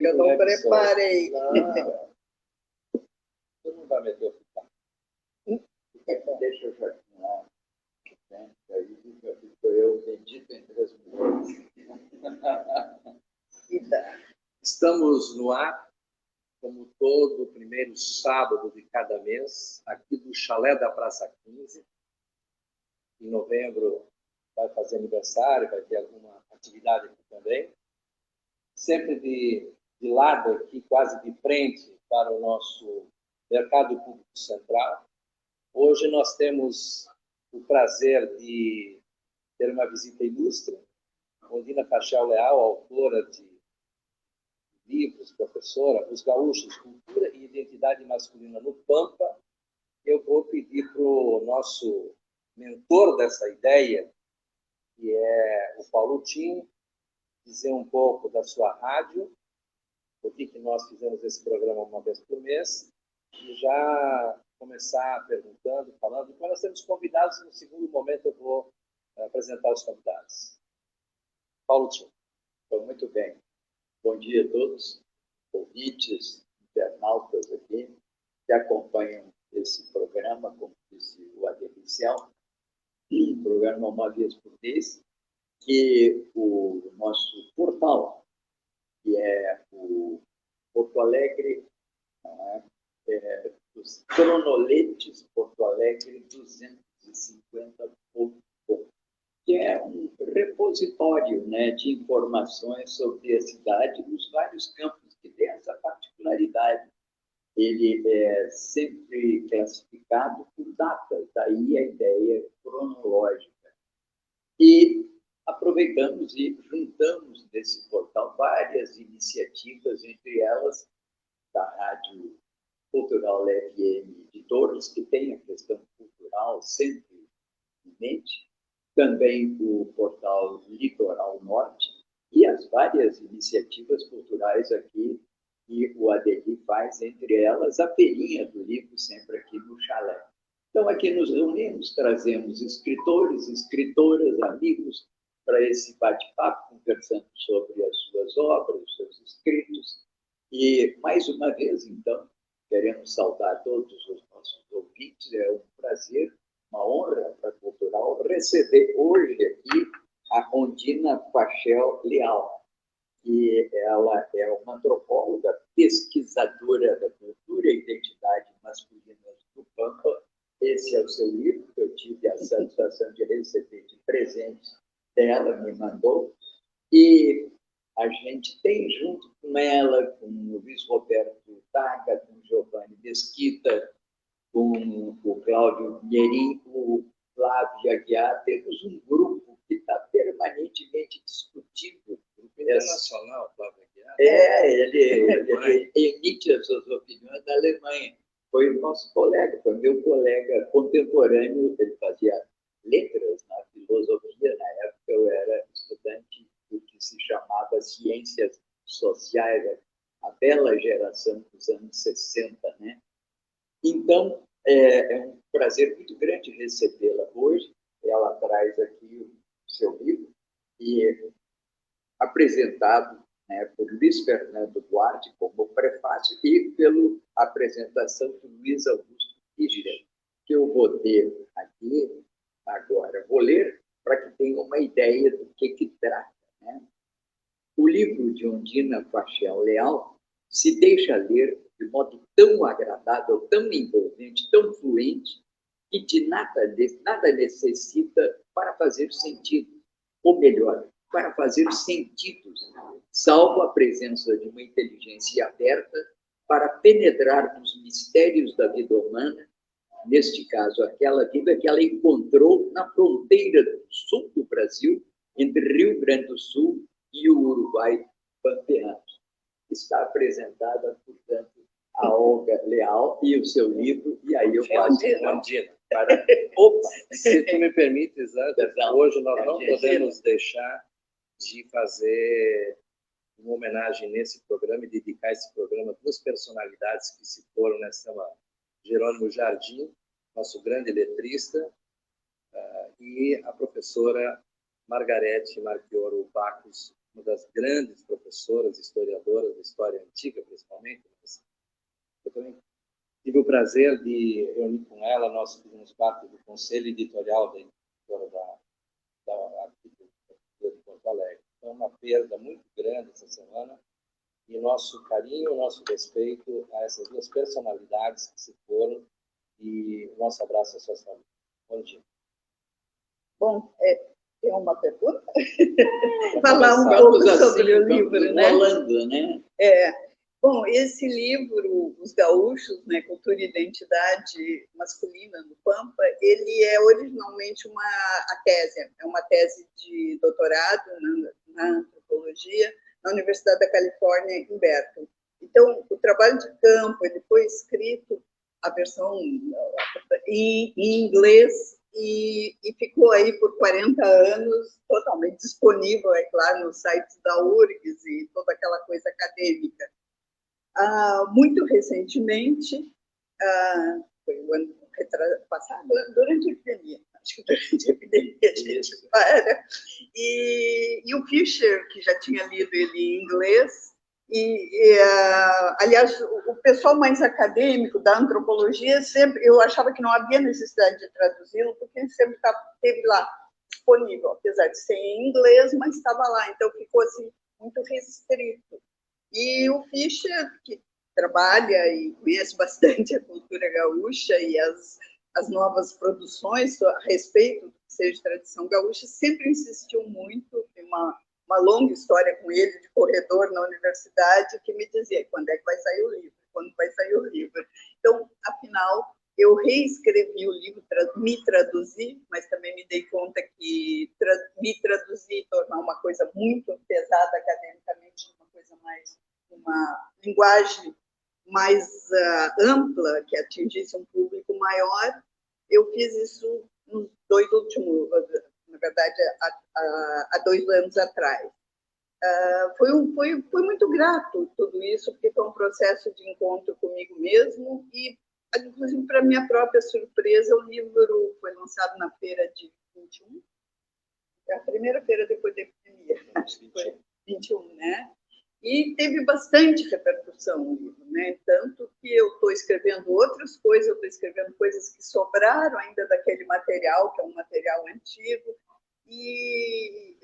eu não preparei. Não. Você não vai meter o ficar. Deixa eu jardinar. Aí fico eu bendito entre as mulheres. Estamos no ar, como todo primeiro sábado de cada mês, aqui do Chalé da Praça 15. Em novembro vai fazer aniversário, vai ter alguma atividade aqui também. Sempre de lado aqui, quase de frente para o nosso Mercado Público Central. Hoje nós temos o prazer de ter uma visita ilustre. Ondina Fachel Leal, autora de livros, professora, Os Gaúchos, Cultura e Identidade Masculina no Pampa. Eu vou pedir para o nosso mentor dessa ideia, que é o Paulo Tim, dizer um pouco da sua rádio, por que nós fizemos esse programa uma vez por mês, e já começar perguntando, falando. Quando nós temos convidados, no segundo momento eu vou apresentar os convidados. Paulo Tim. Muito bem. Bom dia a todos, ouvintes, internautas aqui, que acompanham esse programa, como disse o Adelicial, um programa uma vez por mês, que o nosso portal, que é o Porto Alegre, os cronoletes Porto Alegre 250.com, que é um repositório, né, de informações sobre a cidade nos vários campos, que tem essa particularidade. Ele é sempre classificado por datas, daí a ideia cronológica. E aproveitamos e juntamos nesse portal várias iniciativas, entre elas da Rádio Cultural FM de Torres, que tem a questão cultural sempre em mente, também o portal Litoral Norte e as várias iniciativas culturais aqui que o Adeli faz, entre elas a feirinha do livro, sempre aqui no Chalé. Então, aqui nos reunimos, trazemos escritores, escritoras, amigos, para esse bate-papo, conversando sobre as suas obras, os seus escritos. E, mais uma vez, então, queremos saudar todos os nossos ouvintes. É um prazer, uma honra para a Cultural receber hoje aqui a Ondina Fachel Leal, que ela é uma antropóloga, pesquisadora da cultura e identidade masculina do Pampa. Esse é o seu livro, que eu tive a satisfação de receber de presente dela, me mandou. E a gente tem, junto com ela, com o Luiz Roberto Taga, com o Giovanni Mesquita, com o Cláudio Pinheirinho, o Flávio Aguiar, temos um grupo que está permanentemente discutindo. Internacional, Flávio Aguiar? Ele emite as suas opiniões da Alemanha. Foi o nosso colega, foi meu colega contemporâneo, ele fazia letras na filosofia, na época eu era estudante do que se chamava Ciências Sociais, a bela geração dos anos 60, né? Então, é um prazer muito grande recebê-la hoje. Ela traz aqui o seu livro, e apresentado, né, por Luiz Fernando Duarte como prefácio e pela apresentação de Luiz Augusto Igira, que eu vou ter aqui agora. Vou ler para que tenha uma ideia do que trata, né? O livro de Ondina Fachel Leal se deixa ler de modo tão agradável, tão envolvente, tão fluente, que de nada necessita para fazer sentido. Ou melhor, para fazer sentidos, salvo a presença de uma inteligência aberta para penetrar nos mistérios da vida humana, neste caso, aquela vida que ela encontrou na fronteira do sul do Brasil, entre Rio Grande do Sul e o Uruguai pampeano. Está apresentada, portanto, a Olga Leal e o seu livro, e aí eu passo para... Opa, se tu me permites, hoje nós não podemos deixar de fazer uma homenagem nesse programa e dedicar esse programa a duas personalidades que se foram nessa semana. Jerônimo Jardim, nosso grande letrista, e a professora Margarete Marchioro Bacos, uma das grandes professoras, historiadoras da história antiga, principalmente. Mas eu também tive o prazer de reunir com ela, nós fizemos parte do conselho editorial da editora da Arquitetura de Porto Alegre. Então, uma perda muito grande essa semana, e nosso carinho, nosso respeito a essas duas personalidades que se foram, e o nosso abraço às suas famílias. Bom dia. Bom, tem uma pergunta? Falar um pouco sobre o livro, né? Holanda, né? Bom, esse livro, Os Gaúchos, né, Cultura e Identidade Masculina no Pampa, ele é originalmente uma tese de doutorado na antropologia na Universidade da Califórnia, em Berkeley. Então, o trabalho de campo, ele foi escrito, a versão em inglês, e ficou aí por 40 anos totalmente disponível, é claro, nos sites da URGS e toda aquela coisa acadêmica. Muito recentemente, foi o ano passado, durante a epidemia, acho que durante a epidemia a gente para, e o Fischer, que já tinha lido ele em inglês, aliás, o pessoal mais acadêmico da antropologia, sempre, eu achava que não havia necessidade de traduzi-lo, porque ele sempre esteve lá, disponível, apesar de ser em inglês, mas estava lá, então ficou assim, muito restrito. E o Fischer, que trabalha e conhece bastante a cultura gaúcha e as novas produções a respeito do que seja tradição gaúcha, sempre insistiu muito, tem uma longa história com ele, de corredor na universidade, que me dizia, quando é que vai sair o livro? Quando vai sair o livro? Então, afinal, eu reescrevi o livro, me traduzi, mas também me dei conta que me traduzir e tornar uma coisa muito pesada academicamente, uma linguagem mais ampla, que atingisse um público maior. Eu fiz isso nos 2 últimos, na verdade, há 2 anos atrás. Foi muito grato tudo isso, porque foi um processo de encontro comigo mesmo e, inclusive, para minha própria surpresa, o livro foi lançado na feira de 21, a primeira feira depois da epidemia, acho que foi 21, né? E teve bastante repercussão o livro, né? Tanto que eu estou escrevendo outras coisas, eu estou escrevendo coisas que sobraram ainda daquele material, que é um material antigo, e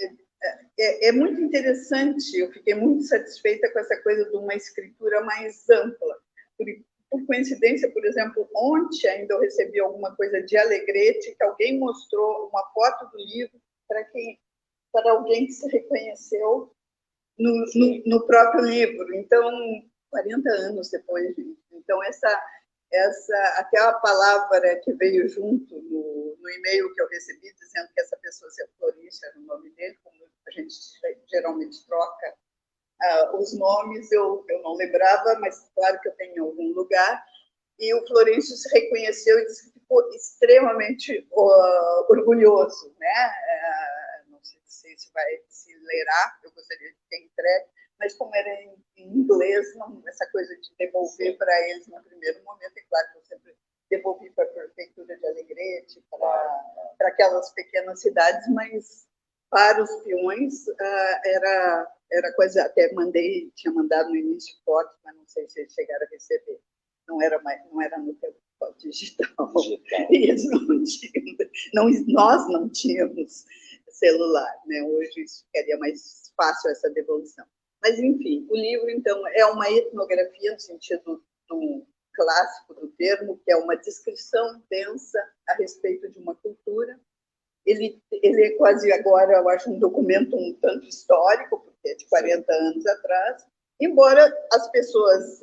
é muito interessante, eu fiquei muito satisfeita com essa coisa de uma escritura mais ampla. Por coincidência, por exemplo, ontem ainda eu recebi alguma coisa de Alegrete, que alguém mostrou uma foto do livro para alguém que se reconheceu no próprio livro. Então, 40 anos depois, então até a palavra que veio junto no e-mail que eu recebi, dizendo que essa pessoa, se Florício era o nome dele, como a gente geralmente troca os nomes, eu não lembrava, mas claro que eu tenho em algum lugar, e o Florencio se reconheceu e disse que ficou extremamente orgulhoso, né? Não sei se vai se lerá, eu gostaria de ter entregue, mas como era em inglês, essa coisa de devolver para eles no primeiro momento, é claro que eu sempre devolvi para a prefeitura de Alegrete, para aquelas pequenas cidades, mas para os peões era coisa, até tinha mandado no início fotos, mas não sei se eles chegaram a receber. Não era no tempo digital. E eles não tinham, nós não tínhamos celular, né? Hoje isso ficaria mais fácil, essa devolução. Mas, enfim, o livro, então, é uma etnografia, no sentido do clássico do termo, que é uma descrição densa a respeito de uma cultura. Ele é quase agora, eu acho, um documento um tanto histórico, porque é de 40 anos atrás, embora as pessoas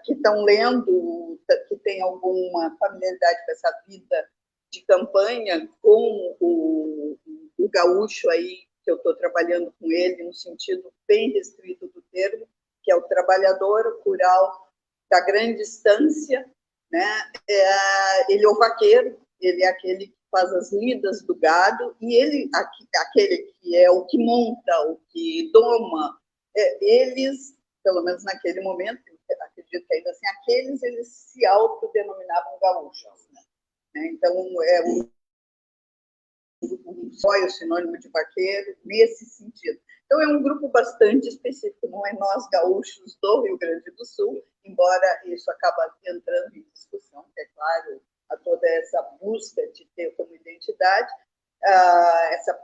que estão lendo, que têm alguma familiaridade com essa vida de campanha, com o gaúcho aí, que eu estou trabalhando com ele, no sentido bem restrito do termo, que é o trabalhador rural da grande estância, né? Ele é o vaqueiro, ele é aquele que faz as lidas do gado, e ele, aquele que é o que monta, o que doma, eles, pelo menos naquele momento, acredito que ainda assim, eles se autodenominavam gaúchos, né? Então, um zóio, sinônimo de vaqueiro, nesse sentido. Então, é um grupo bastante específico, não é nós gaúchos do Rio Grande do Sul, embora isso acaba entrando em discussão, é claro, a toda essa busca de ter como identidade, essa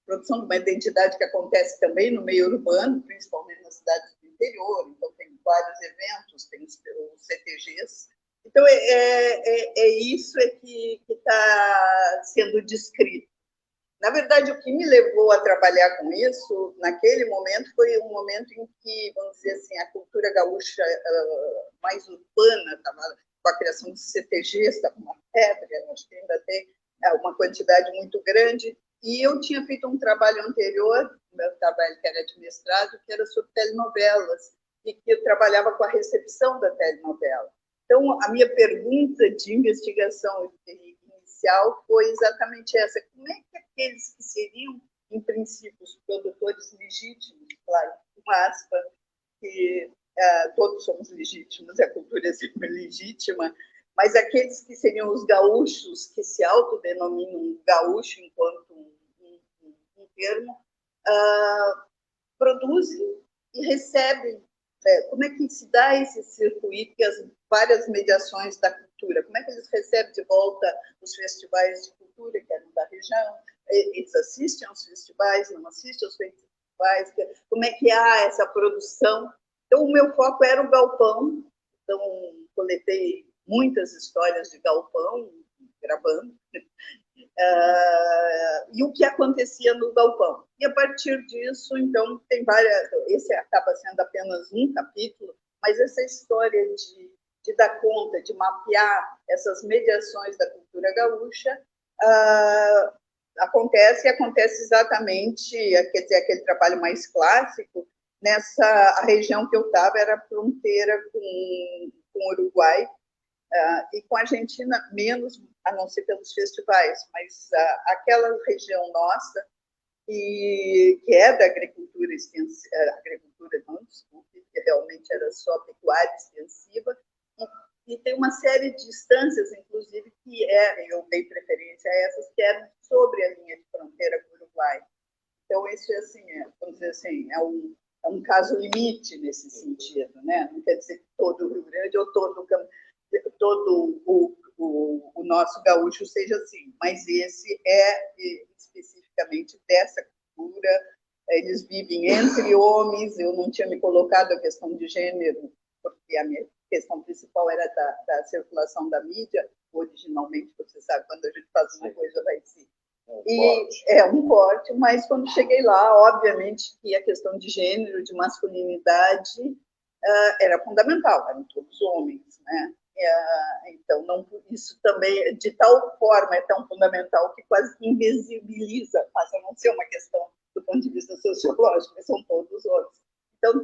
produção de uma identidade que acontece também no meio urbano, principalmente nas cidades do interior, então tem vários eventos, tem os CTGs. Então, isso que está sendo descrito. Na verdade, o que me levou a trabalhar com isso, naquele momento, foi um momento em que, vamos dizer assim, a cultura gaúcha mais urbana estava com a criação de CTGs, estava uma febre, acho que ainda tem uma quantidade muito grande, e eu tinha feito um trabalho anterior, meu trabalho que era de mestrado, que era sobre telenovelas, e que eu trabalhava com a recepção da telenovela. Então, a minha pergunta de investigação inicial foi exatamente essa: como é que aqueles que seriam, em princípio, os produtores legítimos, claro, com aspa, que todos somos legítimos, a cultura é sempre legítima, mas aqueles que seriam os gaúchos, que se autodenominam gaúcho enquanto um termo, produzem e recebem. Como é que se dá esse circuito e as várias mediações da cultura? Como é que eles recebem de volta os festivais de cultura que eram da região? Eles assistem aos festivais, não assistem aos festivais? Como é que há essa produção? Então, o meu foco era o galpão, então coletei muitas histórias de galpão, gravando, e o que acontecia no galpão. E a partir disso, então, tem várias. Esse acaba sendo apenas um capítulo, mas essa história de dar conta, de mapear essas mediações da cultura gaúcha, acontece exatamente, quer dizer, aquele trabalho mais clássico, a região que eu estava era a fronteira com o Uruguai, e com a Argentina menos, a não ser pelos festivais, mas aquela região nossa, que é da agricultura extensiva, agricultura não, desculpe, que realmente era só pecuária extensiva, e tem uma série de instâncias, inclusive, que eu dei preferência a essas, que eram sobre a linha de fronteira com o Uruguai. Então, isso assim, vamos dizer assim, é um caso limite nesse sentido, né? Não quer dizer que todo o Rio Grande ou todo o nosso gaúcho seja assim, mas esse é especificamente dessa cultura. Eles vivem entre homens. Eu não tinha me colocado a questão de gênero, porque a minha questão principal era da circulação da mídia. Originalmente, você sabe, quando a gente faz uma coisa, vai se... É um corte, mas quando cheguei lá, obviamente que a questão de gênero, de masculinidade, era fundamental, eram todos homens, né? Então, isso também, de tal forma, é tão fundamental que quase invisibiliza, passa a não ser uma questão do ponto de vista sociológico, mas são todos homens. Então,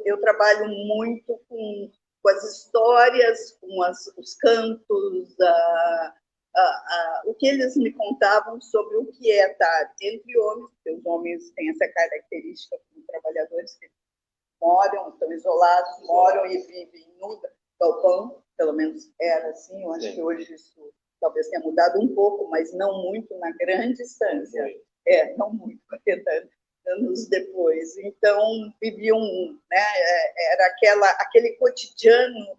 eu trabalho muito com as histórias, com os cantos, o que eles me contavam sobre o que é estar entre homens, porque os homens têm essa característica como trabalhadores que moram, estão isolados, moram e vivem no galpão, pelo menos era assim. Eu acho que hoje isso talvez tenha mudado um pouco, mas não muito na grande distância. Não muito, 40 anos depois. Então, viviam, né, era aquele cotidiano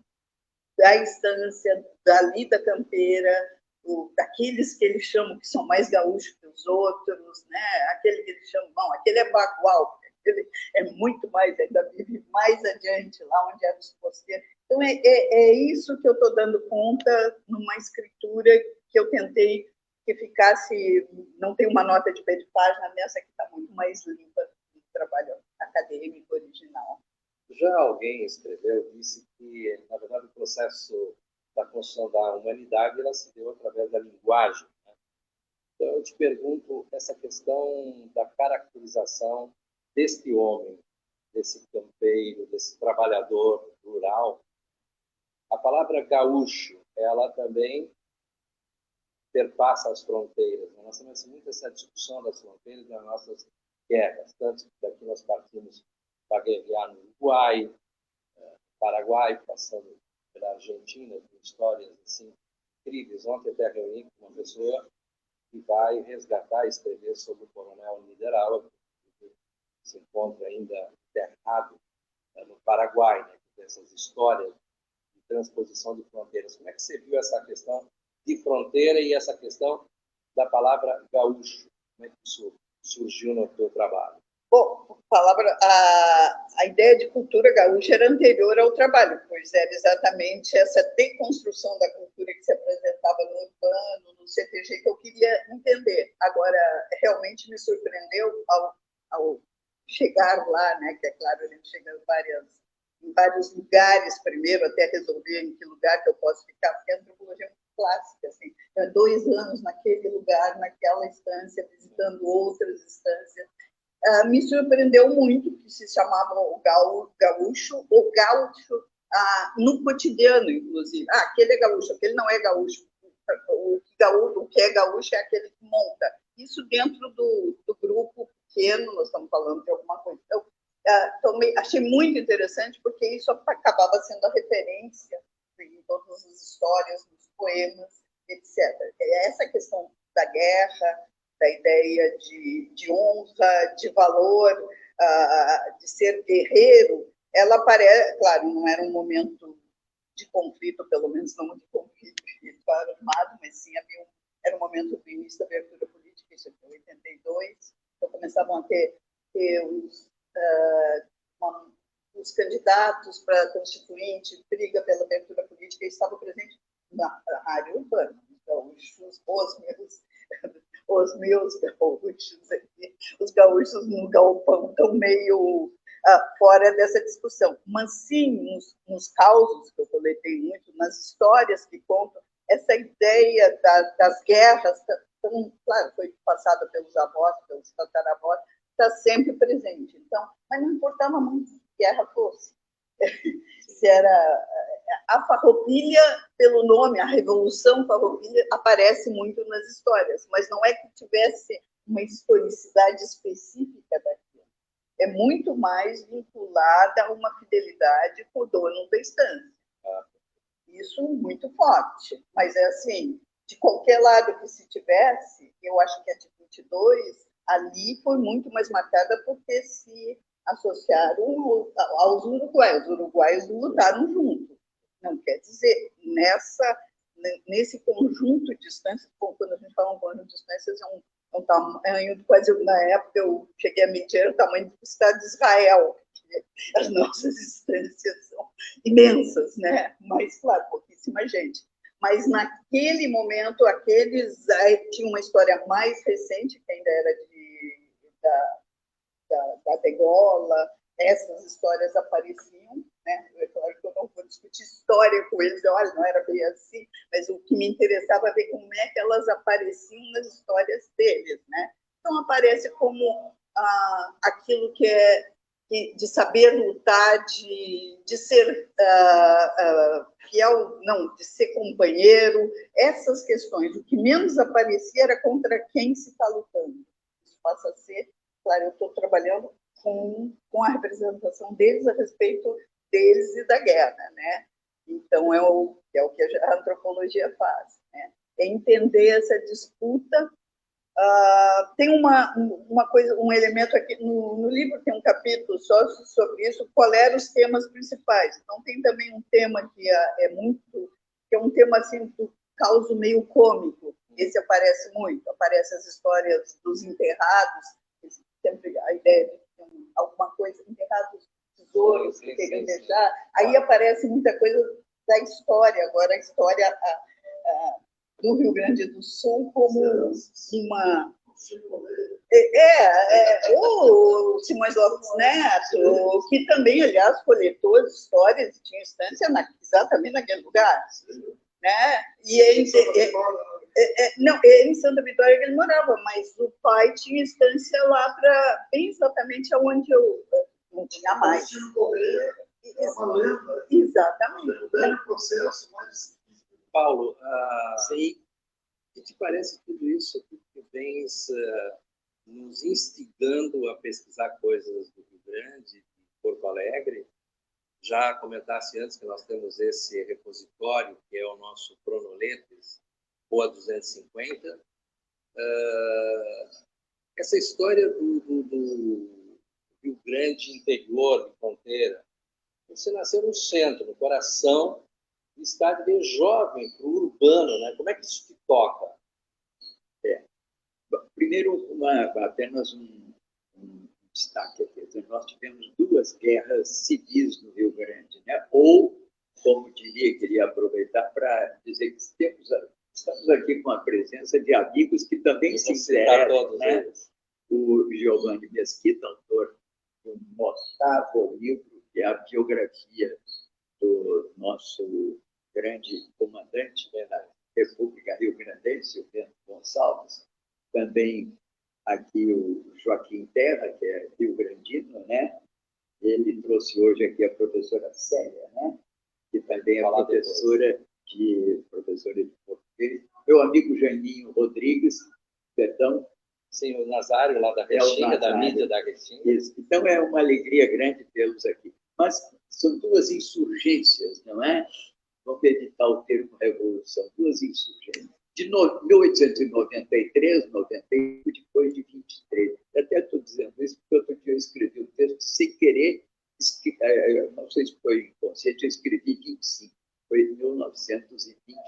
da estância, da lida campeira, daqueles que eles chamam que são mais gaúchos que os outros, né? Aquele que eles chamam, não, aquele é bagual, aquele é muito mais, ainda vive mais adiante, lá onde eram os posteiros. Então, é isso que eu estou dando conta numa escritura que eu tentei que ficasse, não tem uma nota de pé de página, nessa que está muito mais limpa do trabalho acadêmico original. Já alguém escreveu, disse que, na verdade, o processo da construção da humanidade ela se deu através da linguagem, né? Então, eu te pergunto, essa questão da caracterização deste homem, desse campeiro, desse trabalhador rural, a palavra gaúcho, ela também perpassa as fronteiras, né? Nós temos muito essa discussão das fronteiras nas nossas guerras, tanto que daqui nós partimos para guerrear no Uruguai, Paraguai, passando pela Argentina, com histórias assim incríveis. Ontem até reuni com uma pessoa e vai resgatar, escrever sobre o coronel Niederauer, que se encontra ainda enterrado no Paraguai, né? Essas histórias de transposição de fronteiras. Como é que você viu essa questão de fronteira e essa questão da palavra gaúcho? Como é que isso surgiu no teu trabalho? Bom, a ideia de cultura gaúcha era anterior ao trabalho, pois era exatamente essa deconstrução da cultura que se apresentava no urbano, no CTG, que eu queria entender. Agora, realmente me surpreendeu ao chegar lá, né, que é claro, a gente chega em vários lugares primeiro, até resolver em que lugar que eu posso ficar, porque a antropologia é muito clássica, assim, 2 anos naquele lugar, naquela instância, visitando outras instâncias. Me surpreendeu muito que se chamava o gaúcho, no cotidiano, inclusive. Aquele é gaúcho, aquele não é gaúcho. O que é gaúcho é aquele que monta. Isso dentro do grupo pequeno, nós estamos falando de alguma coisa. Então, achei muito interessante, porque isso acabava sendo a referência em todas as histórias, nos poemas, etc. Essa questão da guerra, da ideia de honra, de valor, de ser guerreiro, ela aparece, claro, não era um momento de conflito, pelo menos não de conflito armado, mas sim era um momento do início da abertura política, isso foi em 82, então começavam a ter os candidatos para constituinte, briga pela abertura política, e estavam presentes na área urbana, então os meus gaúchos aqui, os gaúchos no galpão estão meio fora dessa discussão. Mas sim, nos causos que eu coletei muito, nas histórias que contam, essa ideia das guerras, claro, foi passada pelos avós, pelos tataravós, está sempre presente. Então, mas não importava muito que guerra fosse. Se era a farroupilha, pelo nome, a Revolução Farroupilha, aparece muito nas histórias, mas não é que tivesse uma historicidade específica daquilo. É muito mais vinculada a uma fidelidade com o dono da estância. Isso muito forte, mas é assim, de qualquer lado que se tivesse, eu acho que a de 22, ali foi muito mais marcada porque se associaram aos uruguaios. Os uruguaios lutaram junto. Não quer dizer, nesse conjunto de distâncias, quando a gente fala um conjunto de distâncias, é um tamanho, quase na época eu cheguei a medir, era o tamanho do Estado de Israel. As nossas distâncias são imensas, né? Mas, claro, pouquíssima gente. Mas naquele momento, aqueles tinham uma história mais recente, que ainda era da degola, essas histórias apareciam, né? É claro que eu não vou discutir história com eles, olha, não era bem assim, mas o que me interessava é ver como é que elas apareciam nas histórias deles, né? Então aparece como aquilo que é de saber lutar, de ser fiel, não, de ser companheiro, essas questões. O que menos aparecia era contra quem se está lutando. Isso passa a ser, claro, eu estou trabalhando com a representação deles a respeito deles e da guerra, né? Então, é o que a antropologia faz, né? É entender essa disputa. Tem uma coisa, um elemento aqui no livro, tem um capítulo só sobre isso, qual eram os temas principais. Então tem também um tema que é um tema assim do causo meio cômico. Esse aparece muito, aparece as histórias dos enterrados, sempre a ideia de alguma coisa, enterrados, tesouros que querem deixar. Aí aparece muita coisa da história. Agora a história do Rio Grande do Sul como uma... o Simões Lopes Neto, que também, aliás, coletou as histórias e tinha instância exatamente naquele lugar. Né? E não, em Santa Vitória ele morava, mas o pai tinha instância lá para bem exatamente aonde eu não tinha mais. Exatamente. Paulo, o que te parece tudo isso que vens nos instigando a pesquisar coisas do Rio Grande, de Porto Alegre? Já comentasse antes que nós temos esse repositório, que é o nosso Cronoletes, Boa 250, essa história do Rio Grande interior, de fronteira, você nasceu no centro, no coração, e está de jovem para o urbano, né? Como é que isso te toca? Primeiro, apenas um destaque aqui. Nós tivemos 2 guerras civis no Rio Grande, né? Ou, como diria, queria aproveitar para dizer que estamos aqui com a presença de amigos que também se interessam, né? O Giovanni Mesquita, autor de um notável livro, que é a biografia do nosso grande comandante, né, na República Rio-Grandense, o Bento Gonçalves. Também aqui o Joaquim Terra, que é rio-grandino, né? Ele trouxe hoje aqui a professora Célia, né? Que também é professora de português. Meu amigo Janinho Rodrigues, perdão. Sim, o Nazário, lá da Restinga, da mídia da Restinga. Isso. Então, é uma alegria grande tê-los aqui. Mas são 2 insurgências, não é? Vamos evitar o termo revolução. 2 insurgências. De 1893, 91, depois de 23. Eu até estou dizendo isso porque outro dia eu escrevi um texto sem querer, não sei se foi inconsciente, eu escrevi 25. Foi em 1923.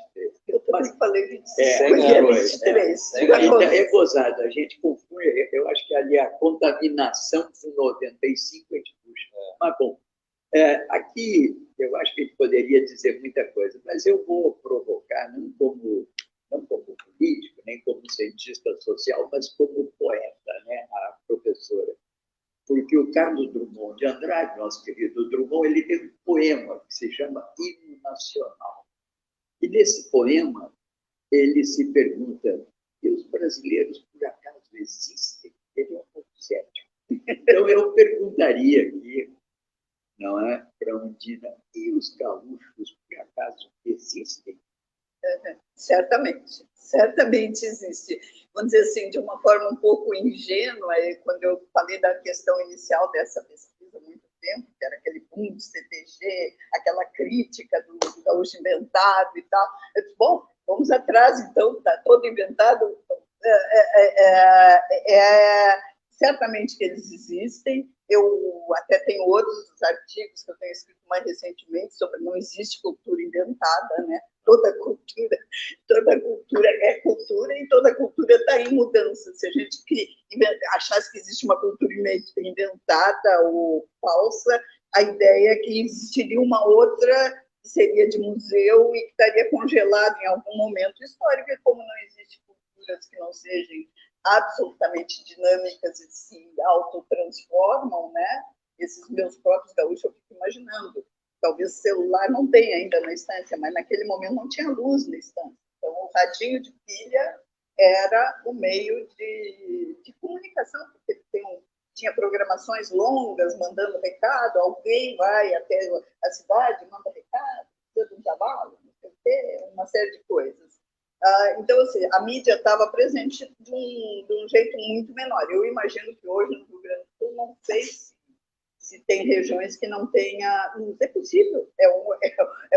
Eu também falei 25, é 23. É gozado, a gente confunde, eu acho que ali a contaminação com 95 a gente puxa. Mas, bom, aqui eu acho que a gente poderia dizer muita coisa, mas eu vou provocar, não como político, nem como cientista social, mas como poeta, né, a professora. Porque o Carlos Drummond de Andrade, nosso querido Drummond, ele tem um poema que se chama Hino Nacional. E nesse poema, ele se pergunta, e os brasileiros, por acaso, existem? Ele é um pouco cético. Então, eu perguntaria aqui, não é, para Undina, e os gaúchos, por acaso, existem? Certamente existe. Vamos dizer assim, de uma forma um pouco ingênua, quando eu falei da questão inicial dessa pesquisa há muito tempo, que era aquele boom do CTG, aquela crítica do gaúcho inventado e tal, eu disse, bom, vamos atrás, então, está todo inventado. Certamente que eles existem. Eu até tenho outros artigos que eu tenho escrito mais recentemente sobre não existe cultura inventada, né? Toda cultura é cultura e toda cultura está em mudança. Se a gente achasse que existe uma cultura inventada ou falsa, a ideia é que existiria uma outra que seria de museu e que estaria congelada em algum momento histórico, e como não existe culturas que não sejam absolutamente dinâmicas e se autotransformam, né? Esses meus próprios gaúchos, eu fico imaginando. Talvez o celular não tenha ainda na estância, mas naquele momento não tinha luz na estância. Então, o radinho de pilha era o meio de comunicação, porque tinha programações longas, mandando recado, alguém vai até a cidade, manda recado, precisa de um cavalo, não sei o quê, uma série de coisas. Então, assim, a mídia estava presente de um jeito muito menor. Eu imagino que hoje no Rio Grande do Sul, não sei se tem regiões que não tenha. Não é possível, é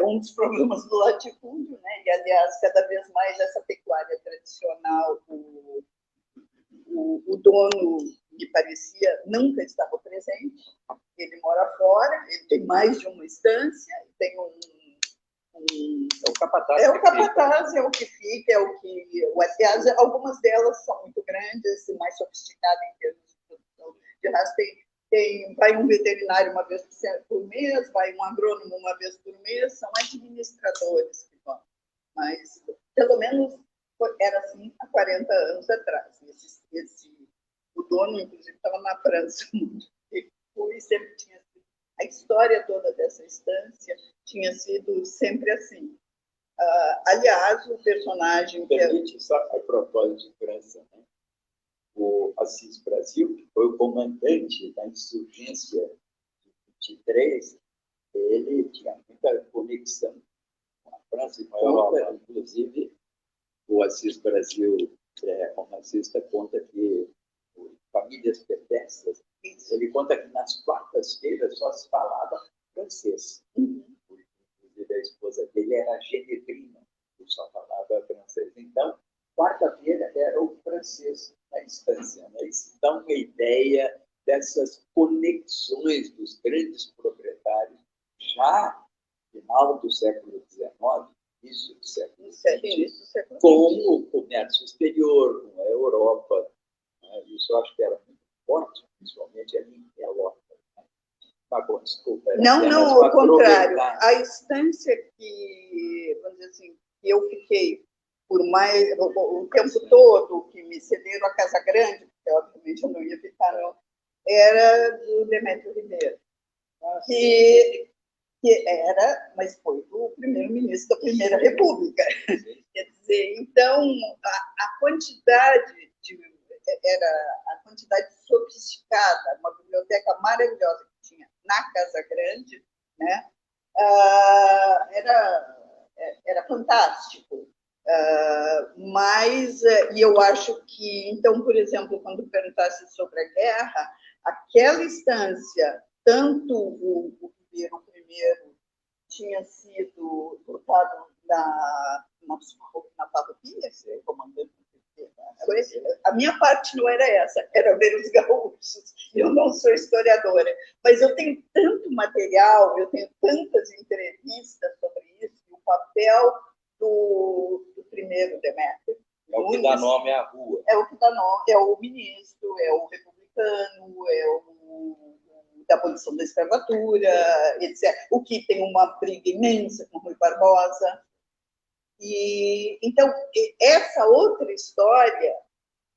um dos problemas do latifúndio, né? E, aliás, cada vez mais essa pecuária tradicional, o dono, me parecia, nunca estava presente. Ele mora fora, ele tem mais de uma estância, tem é o capataz. É o capataz, é o que fica, é o que. Aliás, algumas delas são muito grandes, mais sofisticadas em termos de produção de raça. Vai um veterinário uma vez por mês, vai um agrônomo uma vez por mês, são administradores que vão. Mas, pelo menos, era assim há 40 anos atrás. O dono, inclusive, estava na França muito tempo e sempre tinha sido. A história toda dessa estância tinha sido sempre assim. Aliás, o personagem... Permite só a propósito de França, né? O Assis Brasil, que foi o comandante da insurgência de 23, ele tinha muita conexão com a França e conta, inclusive, o Assis Brasil, romancista, conta que famílias perversas, ele conta que nas quartas-feiras só se falava francês. Inclusive, a esposa dele era genevrina, que só falava francês. Então, quarta-feira era o francês na instância. Né? Isso dá uma ideia dessas conexões dos grandes proprietários já no final do século XIX, início do século XX, com o comércio exterior, com a Europa. Né? Isso eu acho que era muito forte, principalmente ali em Pelotas. Tá bom, desculpa. Não, ao contrário. A instância que, vamos dizer assim, que eu fiquei por mais o tempo todo, que me cederam a Casa Grande, porque obviamente eu não ia ficar, não, era do Demésio Ribeiro, que era, mas foi o primeiro-ministro da Primeira República. Quer dizer, então, a quantidade sofisticada, uma biblioteca maravilhosa que tinha na Casa Grande, né, era fantástico. Mas, e eu acho que, então, por exemplo, quando perguntasse sobre a guerra, aquela instância, tanto o Ribeiro I tinha sido votado na Farroupilha, comandante. A minha parte não era essa, era ver os gaúchos. Eu não sou historiadora, mas eu tenho tanto material, eu tenho tantas entrevistas sobre isso, o papel do primeiro Demétrio. É o que dá nome à rua. É o que dá nome, é o ministro, é o republicano, é o da abolição da escravatura, etc. O que tem uma briga imensa com Rui Barbosa. E, então, essa outra história,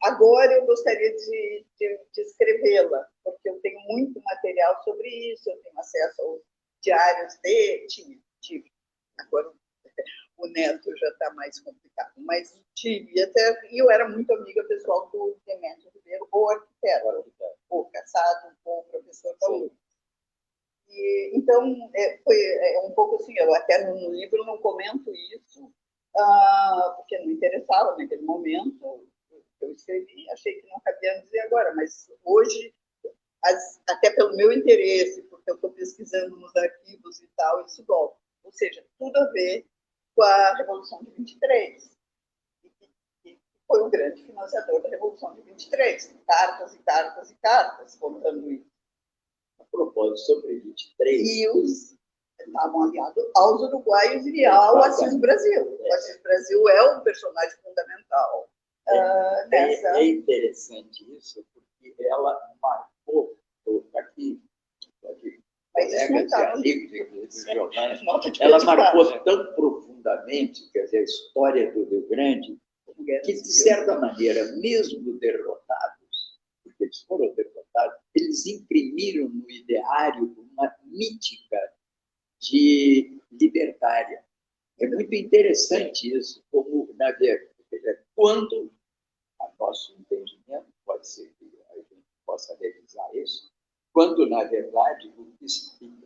agora eu gostaria de escrevê-la, porque eu tenho muito material sobre isso, eu tenho acesso aos diários dele, tive. Agora o neto já está mais complicado, mas tive. E eu era muito amiga pessoal do Demésio Ribeiro, o arquiteto, o casado, o professor da URGS. Então, foi um pouco assim, eu até no livro não comento isso, porque não interessava naquele momento, eu escrevi, achei que não cabia dizer agora, mas hoje, até pelo meu interesse, porque eu estou pesquisando nos arquivos e tal, isso volta. Ou seja, tudo a ver com a Revolução de 23, que foi o grande financiador da Revolução de 23, cartas e cartas e cartas, contando isso. A propósito sobre 23... E os estavam aliados aos uruguaios e ao Assis Brasil. O Assis Brasil é um personagem fundamental nessa... É interessante isso, porque ela marcou, aqui colegas e amigos, inclusive jornais, ela marcou tão profundamente, quer dizer, a história do Rio Grande, que, de certa maneira, mesmo derrotados, porque eles foram derrotados, eles imprimiram no ideário uma mítica de libertária. É muito interessante isso, como, na verdade, quando, a nosso entendimento, pode ser que a gente possa revisar isso, quando, na verdade,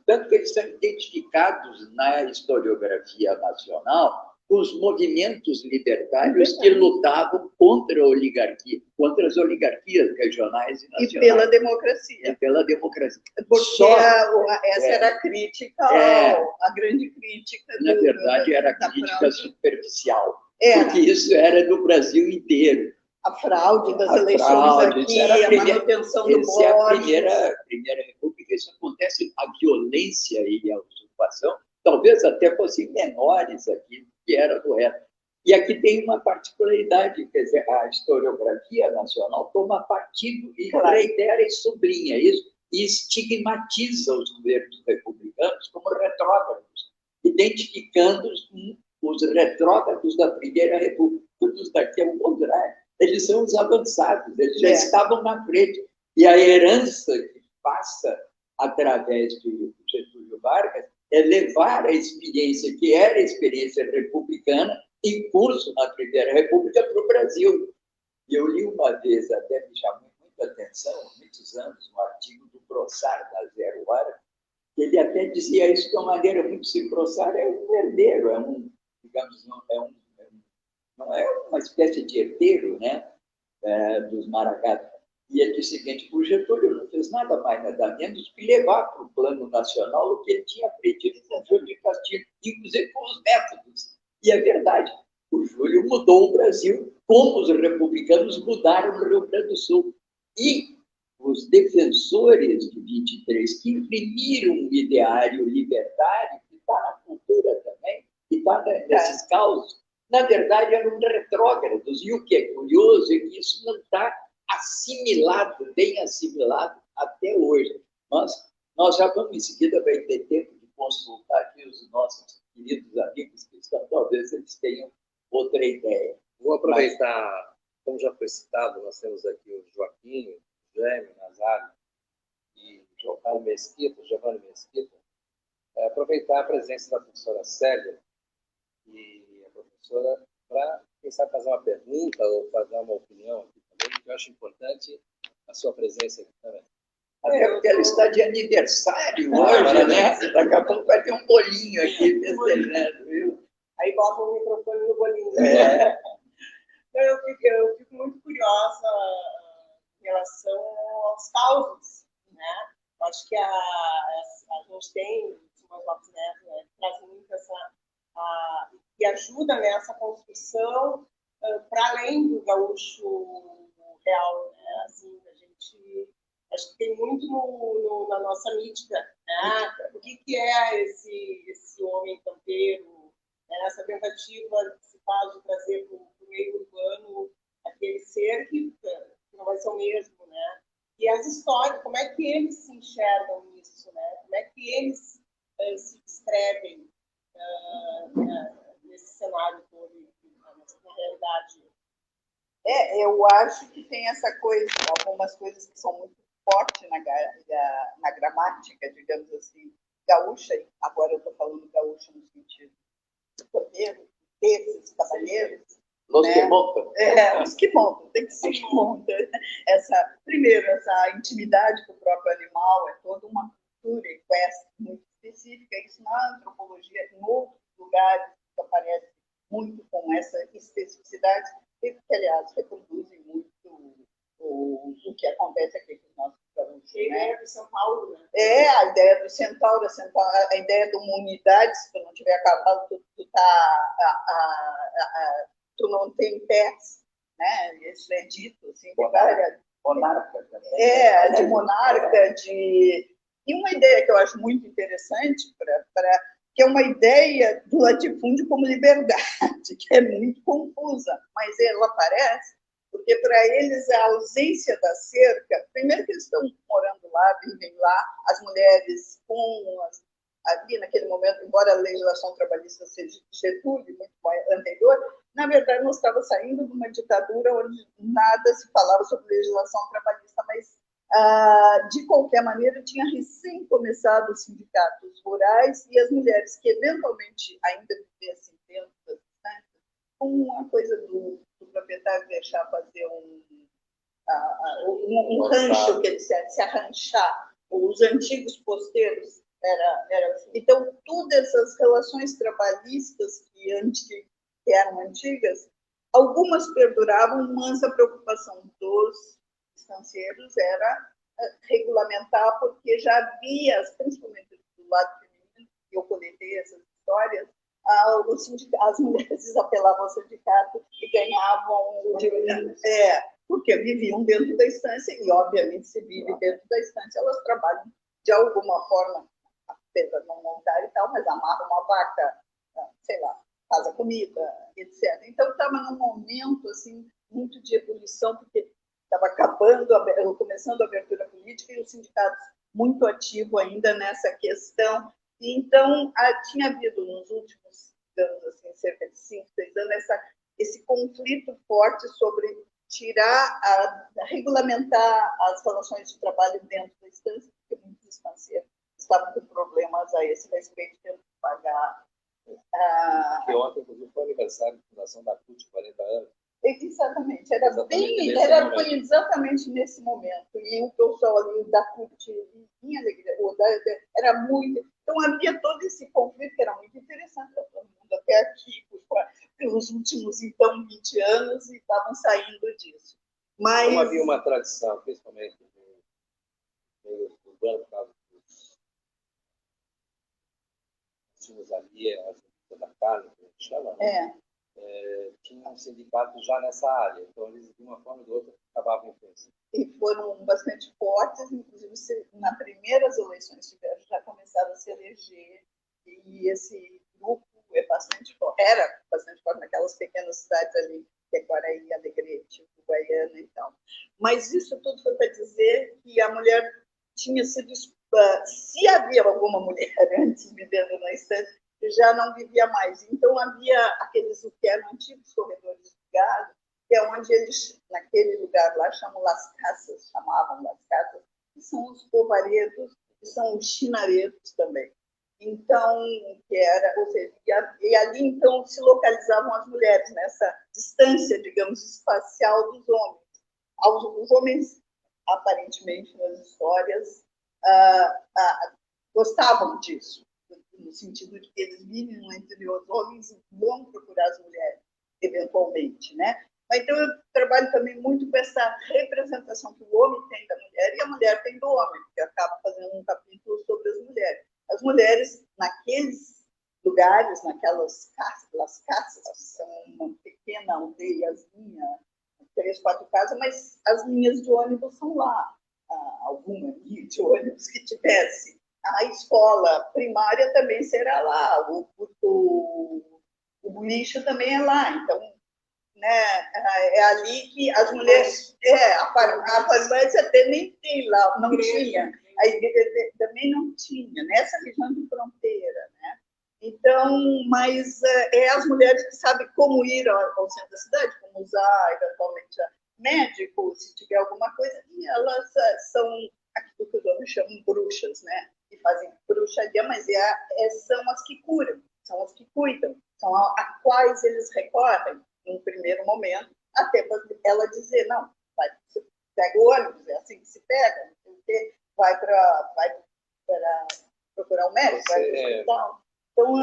tanto que eles são identificados na historiografia nacional com os movimentos libertários que lutavam contra a oligarquia, contra as oligarquias regionais e nacionais. E pela democracia. E pela democracia. Porque essa era a crítica, a grande crítica. Na verdade, era a crítica superficial, era. Porque isso era do Brasil inteiro. A fraude das eleições aqui, a manutenção do Essa é a primeira república. Isso acontece, a violência e a usurpação, talvez até fossem menores aqui, que era do resto. E aqui tem uma particularidade, quer dizer, a historiografia nacional toma partido e reitera e sublinha isso, e estigmatiza os governos republicanos como retrógrados, identificando os retrógrados da Primeira República. Todos daqui é o contrário. Eles são os avançados, eles já estavam na frente. E a herança que passa através de Getúlio Vargas é levar a experiência, que era a experiência republicana, em curso na Primeira República, para o Brasil. E eu li uma vez, até me chamou muita atenção, há muitos anos, um artigo do Proçar, da Zero Hora, que ele até dizia isso de uma maneira muito simples. Proçar é um herdeiro, digamos, não é uma espécie de herdeiro, né, dos Maragatos. E ele disse o seguinte: o Getúlio não fez nada mais, nada menos que levar para o plano nacional o que ele tinha aprendido com o Júlio de Castilho, inclusive com os métodos. E é verdade, o Júlio mudou o Brasil como os republicanos mudaram no Rio Grande do Sul. E os defensores de 23, que imprimiram um ideário libertário, que está na cultura também, que está nesses causos, na verdade eram retrógrados. E o que é curioso é que isso não está assimilado, bem assimilado até hoje. Mas nós já vamos, em seguida, vai ter tempo de consultar aqui os nossos queridos amigos que estão, talvez eles tenham outra ideia. Vou aproveitar, como já foi citado, nós temos aqui o Joaquim, o Gêmeo, Nazário e Giovanni Mesquita, aproveitar a presença da professora Célia e a professora para, quem sabe, fazer uma pergunta ou fazer uma opinião aqui também, que eu acho importante a sua presença aqui também. Até porque ela está de aniversário hoje, né? Daqui a pouco vai ter um bolinho aqui festejando, viu? Aí bota o microfone no bolinho. Eu fico muito curiosa em relação aos causos, né? Acho que a gente tem o Simões Lopes Neto, né, que traz muito e ajuda nessa construção para além do gaúcho real, né? Assim, a gente acho que tem muito na nossa mítica, né? O que é esse homem campeiro, né? Essa tentativa que se faz de trazer para o meio urbano aquele ser que não vai ser o mesmo, né? E as histórias, como é que eles se enxergam nisso, né? Como é que eles se descrevem nesse cenário todo, na realidade? Eu acho que tem essa coisa, algumas coisas que são muito fortes na gramática, digamos assim, gaúcha, agora eu estou falando gaúcha no sentido de poder, desses cavalheiros. Los que montam. Os que montam, tem que ser que monta. Primeiro, essa intimidade com o próprio animal é toda uma cultura muito específica. Isso na antropologia, em outros lugares, aparece muito com essa especificidade, que, aliás, reproduzem muito o que acontece aqui com os nossos gaúchos. A ideia do São Paulo, né? A ideia do centauro, a ideia de uma unidade, se tu não tiver cavalo, tu não tem pés, né? Isso é dito, assim, Monarca. De monarca, E uma ideia que eu acho muito interessante, que é uma ideia do latifúndio como liberdade, que é muito confusa, mas ela aparece porque para eles a ausência da cerca, primeiro que eles estão morando lá, vivem lá, as mulheres ali naquele momento, embora a legislação trabalhista seja de Getúlio, muito anterior, na verdade nós estávamos saindo de uma ditadura onde nada se falava sobre legislação trabalhista, mas de qualquer maneira tinha recém começado os sindicatos rurais e as mulheres que eventualmente ainda vivessem dentro das instâncias, com uma coisa do proprietário deixar fazer um rancho, que ele se arranchar, os antigos posteiros, era assim. Então, todas essas relações trabalhistas que eram antigas, algumas perduravam, mas a preocupação dos estancieiros era regulamentar, porque já havia, principalmente do lado feminino, e eu coletei essas histórias, as mulheres apelavam ao sindicato e ganhavam porque viviam dentro da estância, e obviamente se vive dentro da estância, elas trabalham de alguma forma, apesar de não montar e tal, mas amarram uma vaca, sei lá, faz a comida, etc. Então estava num momento assim, muito de ebulição, porque estava começando a abertura política e os sindicatos muito ativos ainda nessa questão. E, então, tinha havido nos últimos, digamos assim, cerca de 5, 6 anos, esse conflito forte sobre regulamentar as relações de trabalho dentro da instância, porque muitos estancieiros estavam com problemas a esse respeito, tendo que pagar. Que ontem, inclusive, foi o aniversário da fundação da CUT, 40 anos. Exatamente, foi exatamente nesse momento. E o pessoal ali da CUT, era muito. Então, havia todo esse conflito que era muito interessante para todo mundo, até aqui, pelos últimos, então, 20 anos, e estavam saindo disso. Mas... Como havia uma tradição, principalmente no meio urbano, por causa dos tínhamos ali, as da carne, que a gente chama, né? tinham sindicatos já nessa área. Então, eles, de uma forma ou de outra, acabavam influenciando. E foram bastante fortes, inclusive nas primeiras eleições já começaram a se eleger, e esse grupo era bastante forte naquelas pequenas cidades ali, que é Quaraí, Alegrete, Uruguaiana e tal. Mas isso tudo foi para dizer que a mulher tinha sido... Se havia alguma mulher antes vivendo na estância, já não vivia mais. Então, havia aqueles que eram antigos corredores de gado, que é onde eles, naquele lugar lá, chamavam Las Casas, que são os povaredos, que são os chinaredos também. Então, ou seja, e ali, então, se localizavam as mulheres, nessa distância, digamos, espacial dos homens. Os homens, aparentemente, nas histórias, gostavam disso, no sentido de que eles vivem no interior, os homens vão procurar as mulheres, eventualmente, né? Então, eu trabalho também muito com essa representação que o homem tem da mulher e a mulher tem do homem, porque eu acabo fazendo um capítulo sobre as mulheres. As mulheres, naqueles lugares, naquelas casas, são uma pequena aldeiazinha, 3, 4 casas, mas as linhas de ônibus são lá, alguma linha de ônibus que tivesse. A escola primária também será lá, o lixo também é lá. Então, né, é ali que as mulheres... a farmácia até nem tem lá, não tinha. A igreja também não tinha, nessa região de fronteira, né? Então, mas as mulheres que sabem como ir ao centro da cidade, como usar, eventualmente, médico, se tiver alguma coisa, e elas são aquilo que os homens chamam bruxas, né? Que fazem bruxaria, mas são as que curam, são as que cuidam, são a quais eles recorrem, num primeiro momento, até para ela dizer, não, você pega o ônibus, é assim que se pega, porque vai para procurar um médico, vai para o hospital. Então,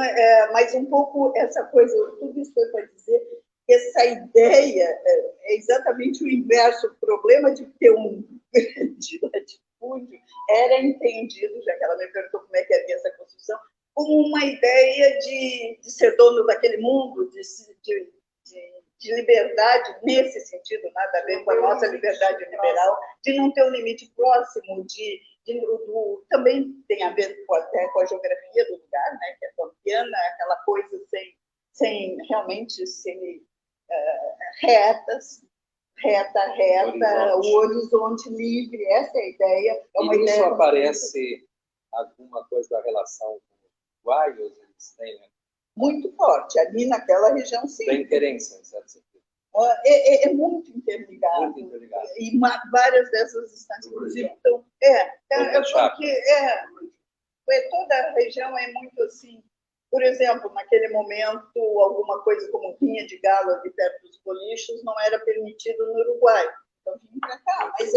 mas um pouco essa coisa, tudo isso foi para dizer que essa ideia é exatamente o inverso. O problema de ter um grande latifúndio era entendido, já que ela me perguntou como é que havia essa construção, como uma ideia de ser dono daquele mundo, de liberdade nesse sentido, nada a ver com a nossa liberdade liberal, de não ter um limite próximo, também tem a ver até com a geografia do lugar, né, que é pampiana, aquela coisa sem realmente ser reta, o horizonte livre, essa é a ideia. É uma ideia isso aparece alguma coisa da relação com os uruguaios, eles têm, né? Muito forte, ali naquela região, sim. Tem interferência, em certo sentido. É muito interligado. Muito interligado. E várias dessas instâncias, inclusive, estão... porque toda a região é muito assim. Por exemplo, naquele momento, alguma coisa como rinha de galo ali perto dos bolichos não era permitido no Uruguai. Então, vim para cá. Mas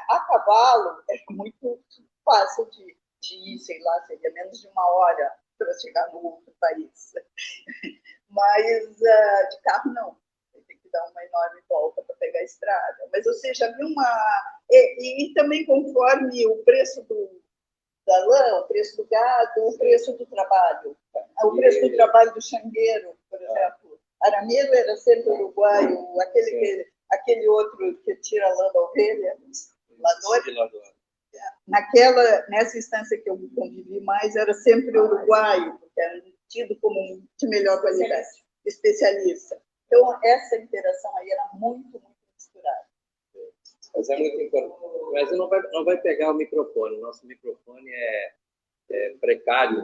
a cavalo é muito fácil de ir, sei lá, seria menos de 1 hora para chegar no outro país. Mas de carro, não. Você tem que dar uma enorme volta para pegar a estrada. Mas, ou seja, havia uma... E também conforme o preço da lã, o preço do gado, o preço do trabalho. O preço do trabalho do xangueiro, por exemplo. Arameiro era sempre uruguaio, aquele outro que tira a lã da ovelha, lador. Nessa instância que eu convivi mais, era sempre uruguaio, porque era tido como de melhor qualidade, especialista. Então, essa interação aí era muito, muito misturada. Mas é muito importante. Mas não vai pegar o microfone. O nosso microfone é precário.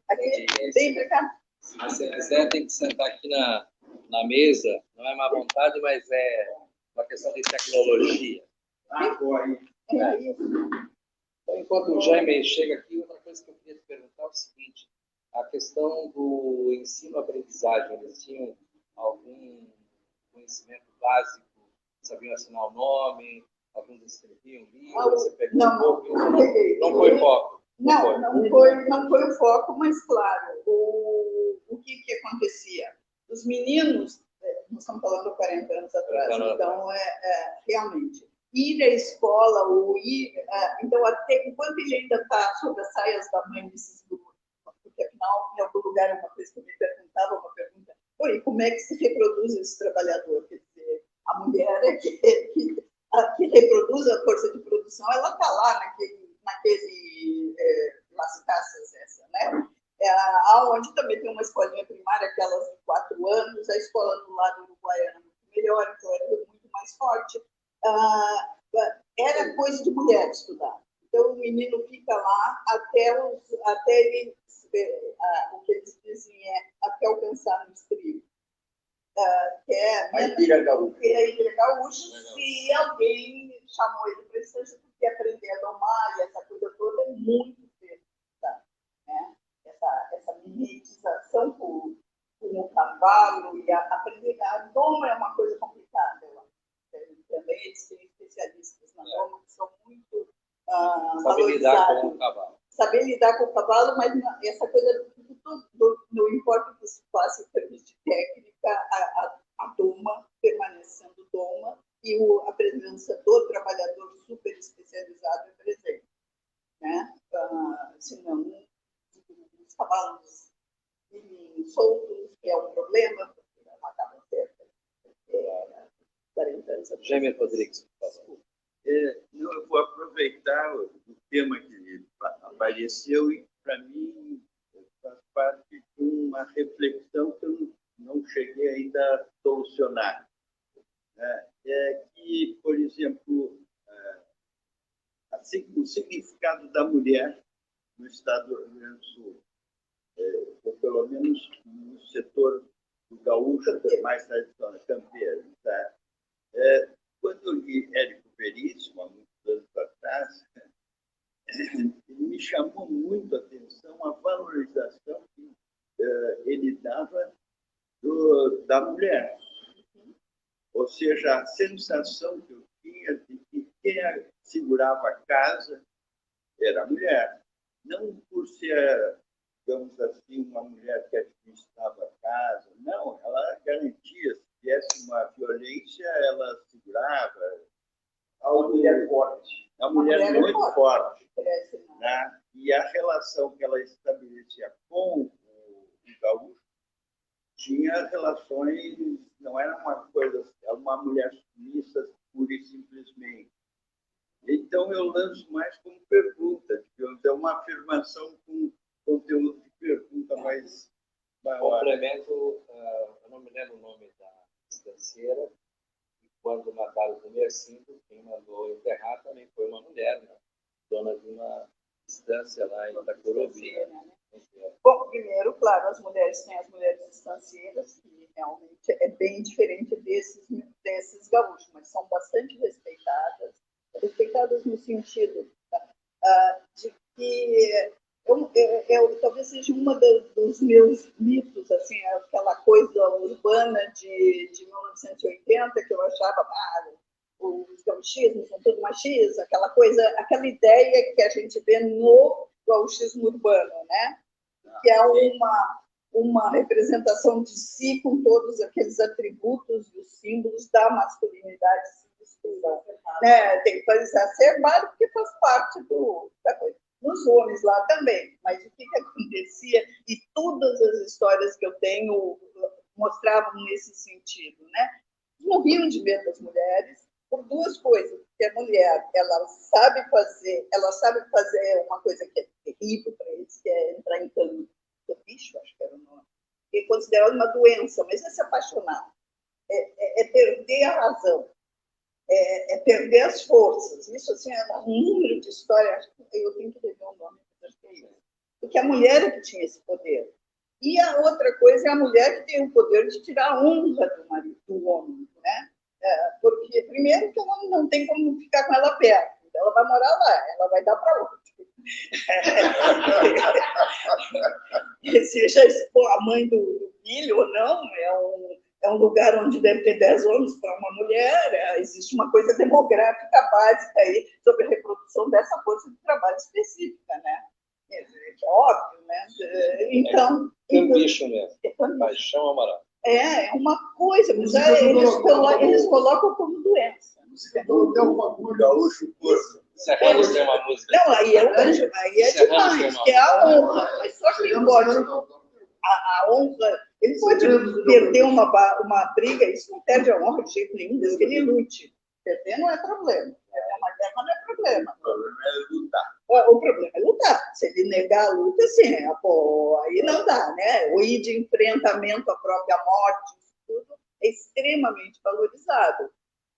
Aqui, bem precário. Se você quiser, tem que sentar aqui na mesa. Não é má vontade, mas é uma questão de tecnologia. É isso. Então, enquanto o Jaime chega aqui, outra coisa que eu queria te perguntar é o seguinte: a questão do ensino-aprendizagem, eles tinham algum conhecimento básico, sabiam assinar o nome, alguns escreviam livros, você pegou um pouco, não foi foco. Não foi o foco, mas claro, o que acontecia? Os meninos, nós estamos falando 40 anos atrás, então realmente ir à escola ou então até enquanto ele ainda está sob as saias da mãe desses grupos, porque afinal em algum lugar uma coisa que me perguntava, uma pergunta Pô, e como é que se reproduz esse trabalhador? Quer dizer, a mulher é que reproduz a força de produção, ela está lá naquele Las Casas, essa, né? Onde também tem uma escolinha primária, aquelas de 4 anos, a escola do lado uruguaiana muito melhor, então era muito mais forte. Era coisa de mulher estudar. Então, o menino fica lá até ele, o que eles dizem até alcançar no estribo. A Ilha Gaúcha, se alguém chamou ele para isso, porque aprender a domar e essa coisa toda é muito cedo, tá? Né? Essa mimetização com o cavalo e aprender a doma é uma coisa complicada. Também eles têm especialistas na doma que são muito saber lidar com o cavalo. Saber lidar com o cavalo, mas essa coisa não importa o que se faça em termos de técnica, a doma permanecendo doma e a presença do trabalhador super especializado é presente, né? Senão os cavalos vivem soltos, que é um problema, porque acabam tendo 40 anos. Jaime Rodrigues, por favor. Eu vou aproveitar o tema que apareceu e, para mim, faz parte de uma reflexão que eu não cheguei ainda a solucionar. É que, por exemplo, o significado da mulher no estado do Rio Grande do Sul, ou pelo menos no setor do gaúcho, mais tradicional, campeiro. Tá? Quando eu li Érico Veríssimo, há muitos anos atrás, me chamou muito a atenção a valorização que ele dava da mulher. Ou seja, a sensação que eu tinha de que quem segurava a casa era a mulher. Não por ser, digamos assim, uma mulher que administrava a casa. Não, ela garantia, se tivesse uma violência, ela segurava. Uma mulher forte. Uma mulher muito forte. Né? E a relação que ela estabelecia com o gaúcho tinha relações, não era uma coisa, era uma mulher submissa pura e simplesmente. Então, eu lanço mais como pergunta, digamos, é uma afirmação com conteúdo de pergunta mais maior. Complemento, eu não me lembro o nome da estanceira, e quando mataram o primeiro símbolo, quem mandou enterrar também foi uma mulher, né? Dona de uma estância lá em Itacurubi. Bom, primeiro, claro, as mulheres têm as mulheres estancieiras, que realmente é bem diferente desses gaúchos, mas são bastante respeitadas no sentido de que talvez seja uma dos meus mitos, assim, aquela coisa urbana de 1980, que eu achava, os gauchismos são tudo machistas, aquela ideia que a gente vê no gauchismo urbano, né? Que é uma representação de si com todos aqueles atributos e os símbolos da masculinidade se misturam. Né? Tem que exacerbado porque faz parte da coisa. Nos homens lá também, mas o que acontecia, e todas as histórias que eu tenho mostravam nesse sentido, né? Morriam de medo das mulheres por duas coisas, porque a mulher, ela sabe fazer uma coisa que é terrível para eles, que é entrar em cano do bicho, acho que era o nome, que é considerado uma doença, mas é se apaixonar, é perder a razão, é perder as forças. Isso, assim, é um número de histórias. Eu tenho que rever o nome, acho que é isso. Porque a mulher é que tinha esse poder. E a outra coisa é a mulher que tem o poder de tirar a honra do marido, do homem, né? Porque, primeiro, que o homem não tem como ficar com ela perto. Então, ela vai morar lá, ela vai dar para outro. Seja a mãe do filho ou não, é um lugar onde deve ter 10 homens para uma mulher. Existe uma coisa demográfica básica aí sobre a reprodução dessa força de trabalho específica, né? É óbvio, né? Então, Cambicho mesmo. Paixão amarela. É uma coisa, mas eles colocam como doença. O gaúcho porco. Serranos tem uma música. Não, aí é demais, que é a honra. Mas só que pode. A honra Ele pode perder uma briga, isso não perde a honra de jeito nenhum, desde que ele lute. Perder não é problema. Uma guerra não é problema. O problema é lutar. O problema é lutar. Se ele negar a luta, sim, pô, aí não dá, né? O ir de enfrentamento à própria morte, isso tudo é extremamente valorizado.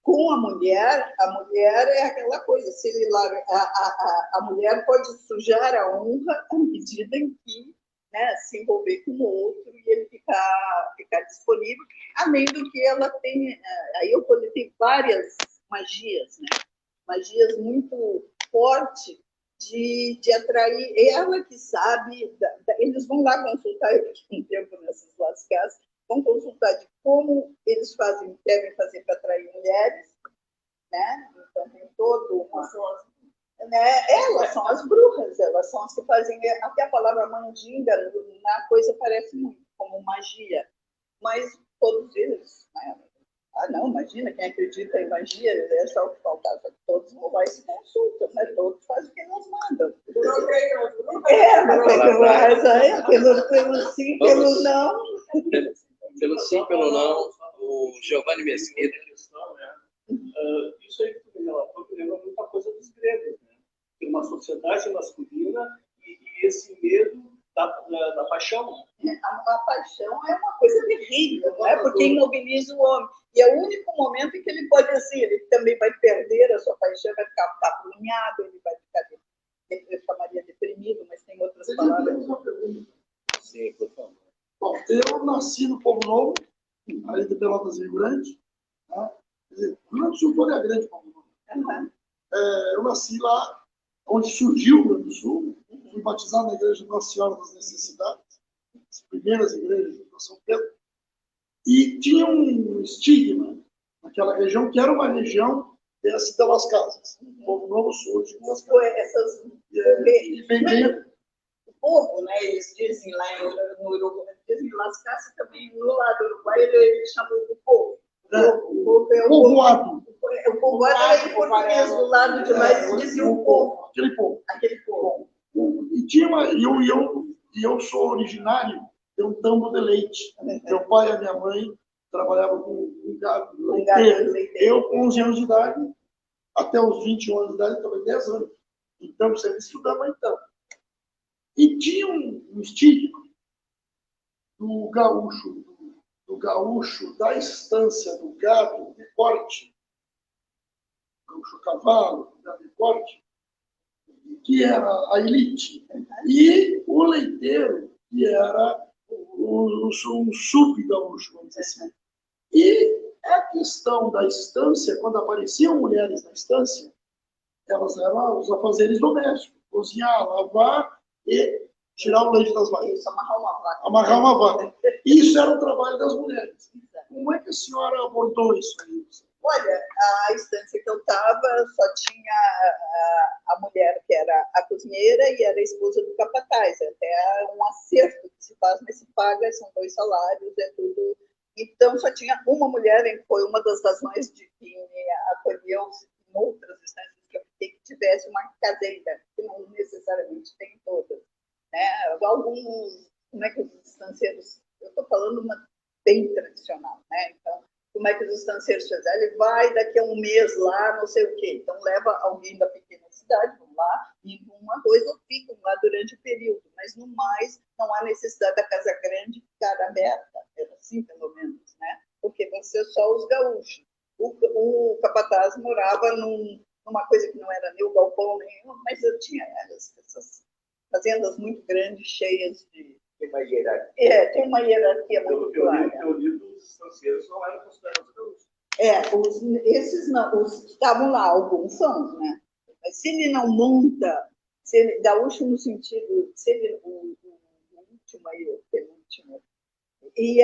Com a mulher é aquela coisa, se ele larga, a mulher pode sujar a honra à medida em que, né, se envolver com o outro e ele ficar disponível, além do que ela tem, aí eu tem várias magias, né? Magias muito fortes de atrair, ela que sabe, eles vão lá consultar, eu fiquei um tempo nessas lascas, vão consultar de como eles devem fazer para atrair mulheres, né? Então tem todo uma... Né? Elas são as bruxas, elas são as que fazem, até a palavra mandinga na coisa parece muito como magia, mas todos eles, né? Não, imagina, quem acredita em magia, é só o que faltava, todos vão lá e se consultam, né? Todos fazem o que eles mandam. Mas pelo sim, pelo não. Pelo sim, pelo não, o Giovanni Mesquita. Isso aí que tu me relatou me lembra muita coisa dos gregos, né? Tem uma sociedade masculina e esse medo da paixão. A paixão é uma coisa terrível, né? Porque imobiliza o homem. E é o único momento em que ele pode, assim, ele também vai perder a sua paixão, vai ficar apurrinhado, ele vai ficar, eu chamaria deprimido, mas tem outras palavras. Sim, por favor. Bom, eu nasci no Povo Novo, ali de Pelotas Rio Grande. Né? Quer dizer, o Rio Grande do Sul todo é grande Povo Novo. Uhum. Eu nasci lá, onde surgiu o Rio Grande do Sul. Fui batizado na igreja Nossa Senhora das Necessidades, as primeiras igrejas de São Pedro. E tinha um estigma naquela região, que era uma região dessa das casas. O Povo Novo surge com as casas. O povo, né, eles dizem lá no Uruguai, dizem Las Casas também, no lado do Uruguai, eles chamam de povo. O povo é o povoado. O povoado é em português, do lado de lá eles diziam o povo. Aquele povo. Aquele povo. E tinha eu sou originário de um tambo de leite. Meu pai e a minha mãe trabalhavam com gado leiteiro. Eu, com 11 anos de idade, até os 21 anos de idade, estava 10 anos. Então, você estudava então. E tinha um estigma do gaúcho da estância do gado de corte, gaúcho cavalo, gado de corte, que era a elite, e o leiteiro, que era um sub-gaúcho, vamos dizer assim. E a questão da estância, quando apareciam mulheres na estância, elas eram os afazeres domésticos, cozinhar, lavar e tirar o leite das vacas. Isso, amarrar uma vaca. Amarrar uma vaca. Isso era o trabalho das mulheres. Como é que a senhora abordou isso aí? Olha, a estância que eu estava só tinha a mulher que era a cozinheira e era a esposa do capataz. Até um acerto que se faz, mas se paga, são 2 salários, é tudo. Então, só tinha uma mulher, e foi uma das razões de que me acolheu em outras instâncias que eu fiquei, que tivesse uma cadeira, que não necessariamente tem todas. Né? Alguns, como é que os estancieiros, eu estou falando uma bem tradicional, né? Então, como é que os estancieiros fizeram? Ele vai daqui a um mês lá, não sei o quê. Então, leva alguém da pequena cidade, vão lá, e uma coisa, ou ficam lá durante o período. Mas, no mais, não há necessidade da casa grande ficar aberta. Era assim, pelo menos, né? Porque vão ser só os gaúchos. O capataz morava numa coisa que não era nem o galpão, mas eu tinha essas fazendas muito grandes, cheias de... Tem uma hierarquia. Tem uma hierarquia muito clara. Eu li dos estancieiros não eram considerados gaúchos. Esses não, os que estavam lá, alguns são, né? Mas se ele não monta, se ele, gaúcho no sentido, se ele, o último aí, o penúltimo, e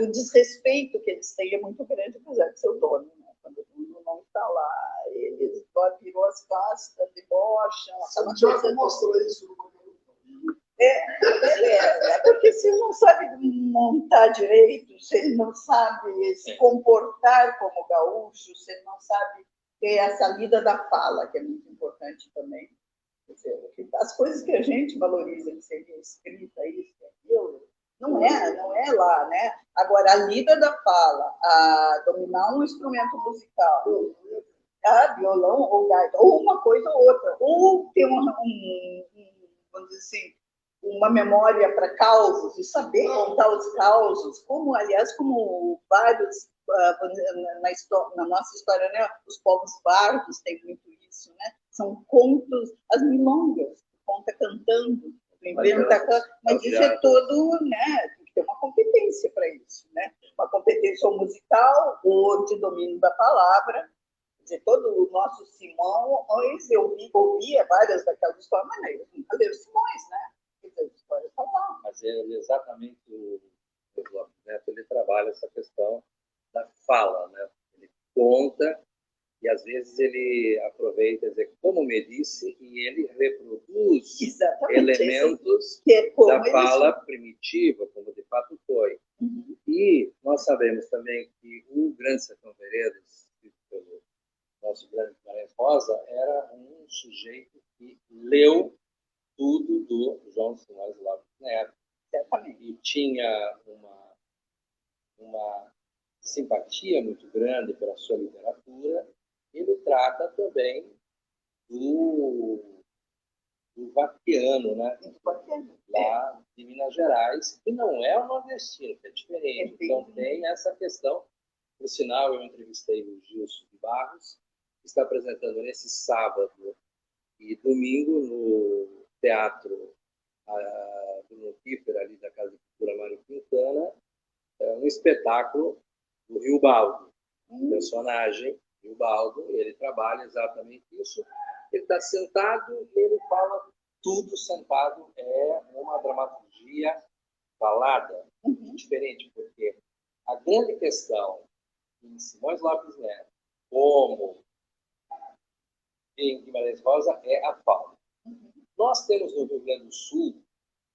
o desrespeito que eles têm é muito grande, apesar de ser o dono, né? Quando o dono não está lá, eles virou as costas, debocham. Santiago mostrou isso no programa. Porque se ele não sabe montar direito, se ele não sabe se comportar como gaúcho, se ele não sabe ter essa lida da fala, que é muito importante também. Quer dizer, as coisas que a gente valoriza, que seria escrita, isso, aquilo, não não é lá, né? Agora, a lida da fala, a dominar um instrumento musical, violão ou gaita, ou uma coisa ou outra, ou ter vamos dizer assim, uma memória para causos, e saber contar os causos, como, aliás, como vários, na nossa história, né, os povos bardos têm muito isso, né? São contos, as milongas, conta cantando, mas isso é todo, né, tem que ter uma competência para isso, né? Uma competência musical ou de domínio da palavra. Dizer, todo o nosso Simões, eu ouvia várias daquelas histórias, mas eu nunca leio Simões, né? As histórias estão lá. Mas ele exatamente o Lopes Neto, ele trabalha essa questão da fala, né? Ele conta e às vezes ele aproveita e dizer como me disse e ele reproduz elementos da fala primitiva, como de fato foi. Uhum. E nós sabemos também que o Grande Sertão Veredas, pelo nosso grande Guimarães Rosa, era um sujeito que leu tudo do João Simões Lopes Neto. E tinha uma simpatia muito grande pela sua literatura. Ele trata também do vaquiano, né? Lá de Minas Gerais, que não é o nordestino, que é diferente. Então tem essa questão. Por sinal, eu entrevistei o Gilson de Barros, que está apresentando nesse sábado e domingo no Teatro Bruno Kiefer, ali da Casa de Cultura Mário Quintana, um espetáculo do Rio Baldo. O personagem, Rio Baldo, ele trabalha exatamente isso. Ele está sentado e ele fala tudo sentado. É uma dramaturgia falada, diferente, porque a grande questão em Simões Lopes Neto, como em Guimarães Rosa, é a fala. Nós temos no Rio Grande do Sul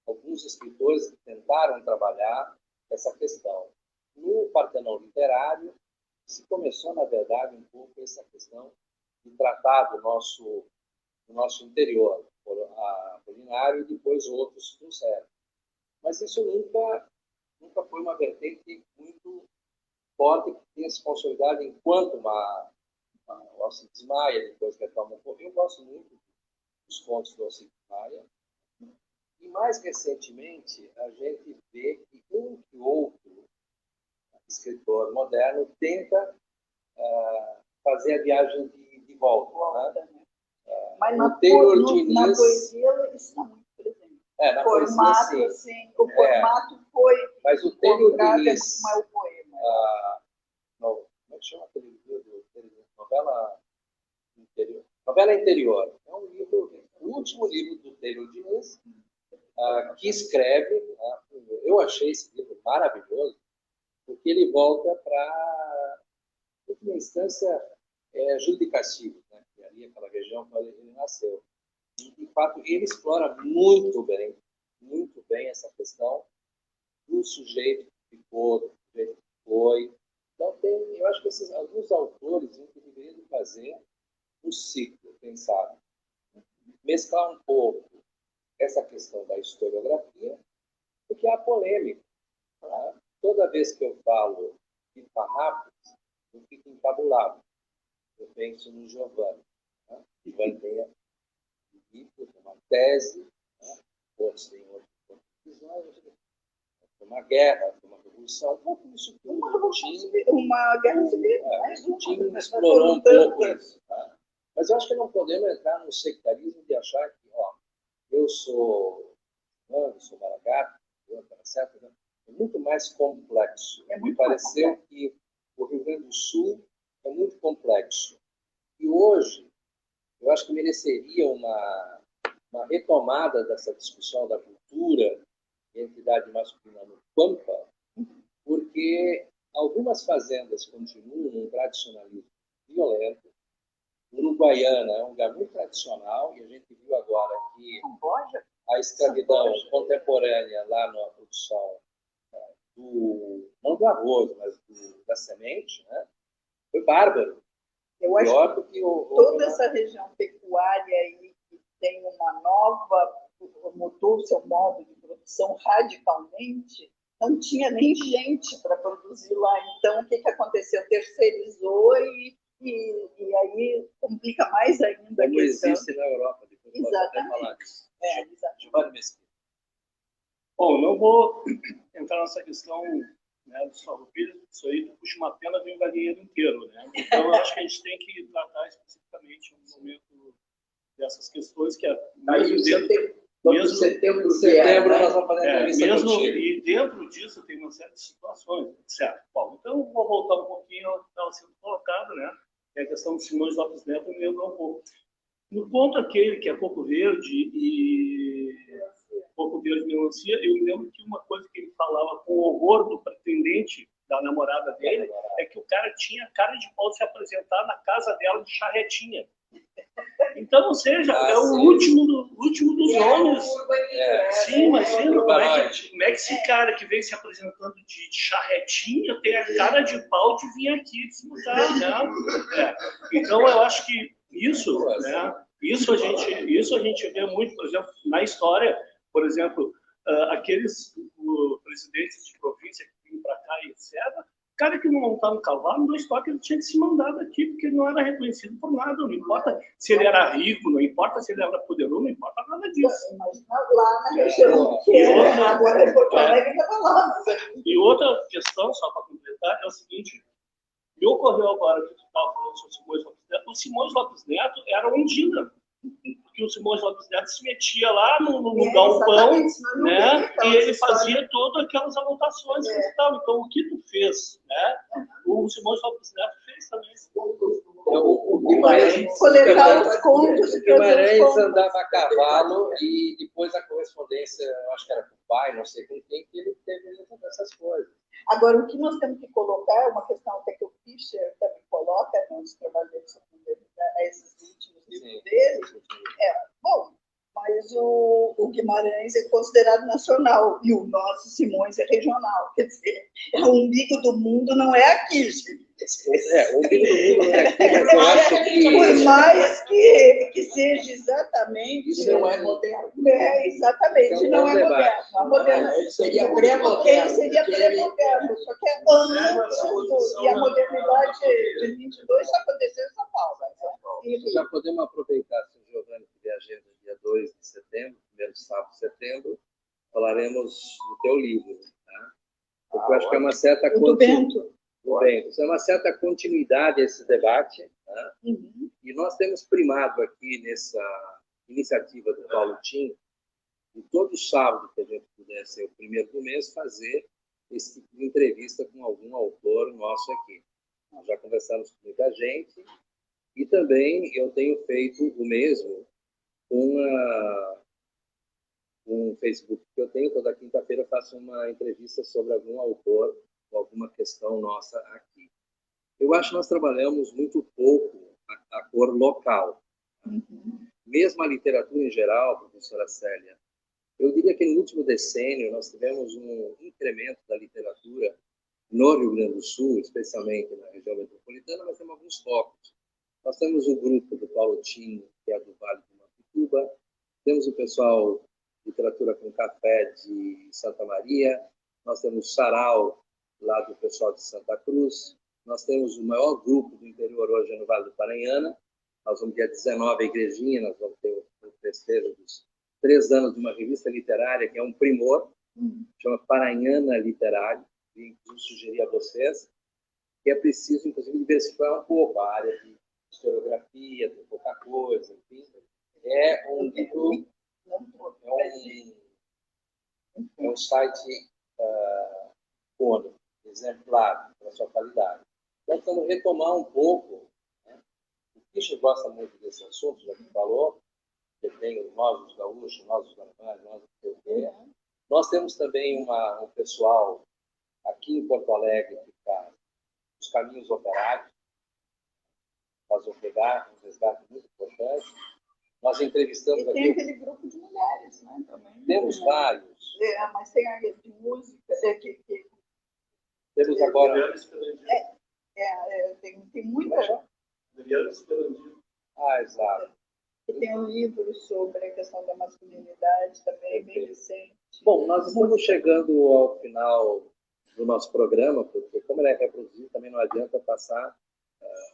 alguns escritores que tentaram trabalhar essa questão. No Partenão Literário, se começou, na verdade, um pouco essa questão de tratar do nosso interior, Apolinário, e depois outros que servem. Mas isso nunca foi uma vertente muito forte que tenha se consolidado enquanto o Alcides Maia, depois que a Thelma morreu. Eu gosto muito dos contos do Alcides Maia. E, mais recentemente, a gente vê que um que outro escritor moderno tenta fazer a viagem de volta. Né? Mas na poesia isso está muito presente. Na poesia, sim. O formato foi... Mas o Taylor Diniz... Não é o poema. Como é que chama aquele livro? Novela Interior. É um livro, o último livro do Taylor Diniz, que escreve... eu achei esse livro maravilhoso, porque ele volta para, em última instância, Judicativo, né? Que é ali aquela região que ele nasceu. E, de fato, ele explora muito bem essa questão do sujeito que ficou, do sujeito que foi. Então, eu acho que alguns autores deveriam fazer um ciclo, quem sabe, mesclar um pouco essa questão da historiografia, porque há polêmica. Tá? Toda vez que eu falo de farrapos, eu fico encabulado. Eu penso no Giovanni. Né? Giovanni tem uma tese, né? Outros têm outras visões, uma guerra, uma revolução, isso tudo. Uma guerra civil. O time explorou um pouco isso. Tá? Mas eu acho que não podemos entrar no sectarismo de achar que, eu sou Maragato, certo? É muito mais complexo. Me pareceu que o Rio Grande do Sul é muito complexo. E hoje, eu acho que mereceria uma retomada dessa discussão da cultura e entidade masculina no Pampa, porque algumas fazendas continuam um tradicionalismo violento. Uruguaiana é um lugar muito tradicional, e a gente viu agora que a escravidão contemporânea lá na produção não do arroz, mas da semente, né? Foi bárbaro. Eu acho que toda essa região pecuária aí que tem uma nova, mudou seu modo de produção radicalmente, não tinha nem gente para produzir lá. Então, o que aconteceu? Terceirizou e aí complica mais ainda a Como questão. existe na Europa, depois posso até Exatamente. falar disso. Exatamente. Giovanni Mesquita. Bom, não vou entrar nessa questão, né, do farroupilha, isso aí tu puxa uma pena vem o galinheiro inteiro, né? Então, eu acho que a gente tem que tratar especificamente um momento dessas questões que é Aí mesmo todo setembro, Setembro né? nós vamos fazer a entrevista mesmo, contigo. e dentro disso tem uma série de situações, certo? Bom, então eu vou voltar um pouquinho ao que estava sendo colocado, né? É a questão do Simões Lopes Neto me lembrou um pouco. No ponto aquele que é Coco Verde e Coco Verde Melancia, eu me lembro que uma coisa que ele falava com horror do pretendente da namorada dele é que o cara tinha cara de pau de se apresentar na casa dela de charretinha. Então, ou seja, é o último dos homens. Sim, imagina como é que esse cara que vem se apresentando de charretinha tem a cara de pau de vir aqui disputar, né? Então, eu acho que isso, né? Isso a gente vê muito, por exemplo, na história, por exemplo, aqueles presidentes de província que vêm para cá e etc. O cara que não montava um cavalo, no estoque, ele tinha que se mandar daqui, porque ele não era reconhecido por nada. Não importa se ele era rico, não importa se ele era poderoso, não importa nada disso. Imagina lá na região, que agora em Porto Alegre estava lá. E outra questão, só para completar, é o seguinte: me ocorreu agora que tu estava falando sobre o Simões Lopes Neto. O Simões Lopes Neto era um indígena. Porque o Simões Lopes Neto se metia lá no galpão, né? E ele fazia todas aquelas anotações e tal. Então, o que tu fez, né? O Simões Lopes Neto fez também. O Guimarães, Coletar os contos. o Guimarães andava a cavalo e depois a correspondência, eu acho que era com o pai, não sei com quem, que ele teve essas coisas. Agora, o que nós temos que colocar é uma questão até que o Fischer também coloca nos trabalhos dele sobre esses últimos livros dele. Bom, mas o Guimarães é considerado nacional e o nosso Simões é regional. Quer dizer, o umbigo do mundo não é aqui, gente. O umbigo do mundo não é aqui, mas eu acho que... Por mais que seja exatamente... Isso não é moderno. Exatamente, não é moderno. Ele seria pré-moderno. Ele seria pré-moderno, só que é antes e a modernidade de 22 só aconteceu em São Paulo. Já podemos aproveitar, se o Giovanni tiver agenda dia 2 de setembro, primeiro sábado de setembro, falaremos do teu livro, tá? Porque eu acho que é uma certa é uma certa continuidade a esse debate, né? E nós temos primado aqui nessa iniciativa do Paulo Tim, e todo sábado que a gente puder ser o primeiro do mês, fazer esse tipo de entrevista com algum autor nosso aqui. Nós já conversamos com muita gente e também eu tenho feito o mesmo com um Facebook que eu tenho. Toda quinta-feira eu faço uma entrevista sobre algum autor ou alguma questão nossa aqui. Eu acho que nós trabalhamos muito pouco a cor local. Mesmo a literatura em geral, professora Célia, eu diria que no último decênio nós tivemos um incremento da literatura no Rio Grande do Sul, especialmente na região metropolitana, mas temos alguns focos. Nós temos o grupo do Paulo Tim, que é do Vale do Mapituba, temos o pessoal Literatura com Café de Santa Maria, nós temos o Sarau, lá do pessoal de Santa Cruz, nós temos o maior grupo do interior hoje no Vale do Paranhana, nós vamos dia 19 a Igrejinha, nós vamos ter o festejo dos 3 anos de uma revista literária, que é um primor, chama Paranhana Literário, e eu sugeri a vocês que é preciso, inclusive, diversificar um pouco a área de historiografia, tem pouca coisa, enfim. É um site único, exemplar pela sua qualidade. Nós vamos retomar um pouco, né? O Fischer gosta muito desse assunto, já que falou, que tem nós, os gaúchos, nós, os guarani, nós, os quê. Nós temos também um pessoal aqui em Porto Alegre que faz os caminhos operários, faz um resgate muito importante. Nós entrevistamos e tem aquele grupo de mulheres, né? Também. Temos vários. Mas tem a de música, Temos agora... tem muita... Exato. E tem um livro sobre a questão da masculinidade, também bem recente. Bom, nós estamos chegando ao final do nosso programa, porque como ele é reproduzido, também não adianta passar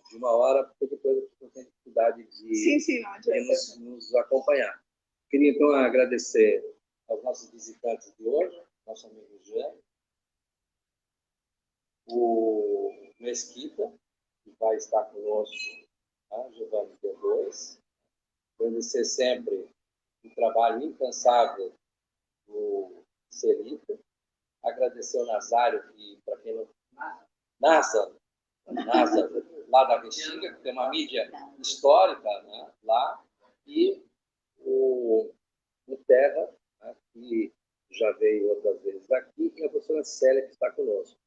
de 1 hora, porque depois a pessoa tem dificuldade Sim, não adianta. nos acompanhar. Queria, então, agradecer aos nossos visitantes de hoje, nosso amigo Jean, o Mesquita, que vai estar conosco, Giovanni D2. Agradecer sempre o trabalho incansável do Celita. Agradecer ao Nazário, que, para quem não... NASA, lá da Restinga, que tem uma mídia histórica, né, lá, e o Terra, né, que já veio outras vezes aqui, e a professora Célia, que está conosco.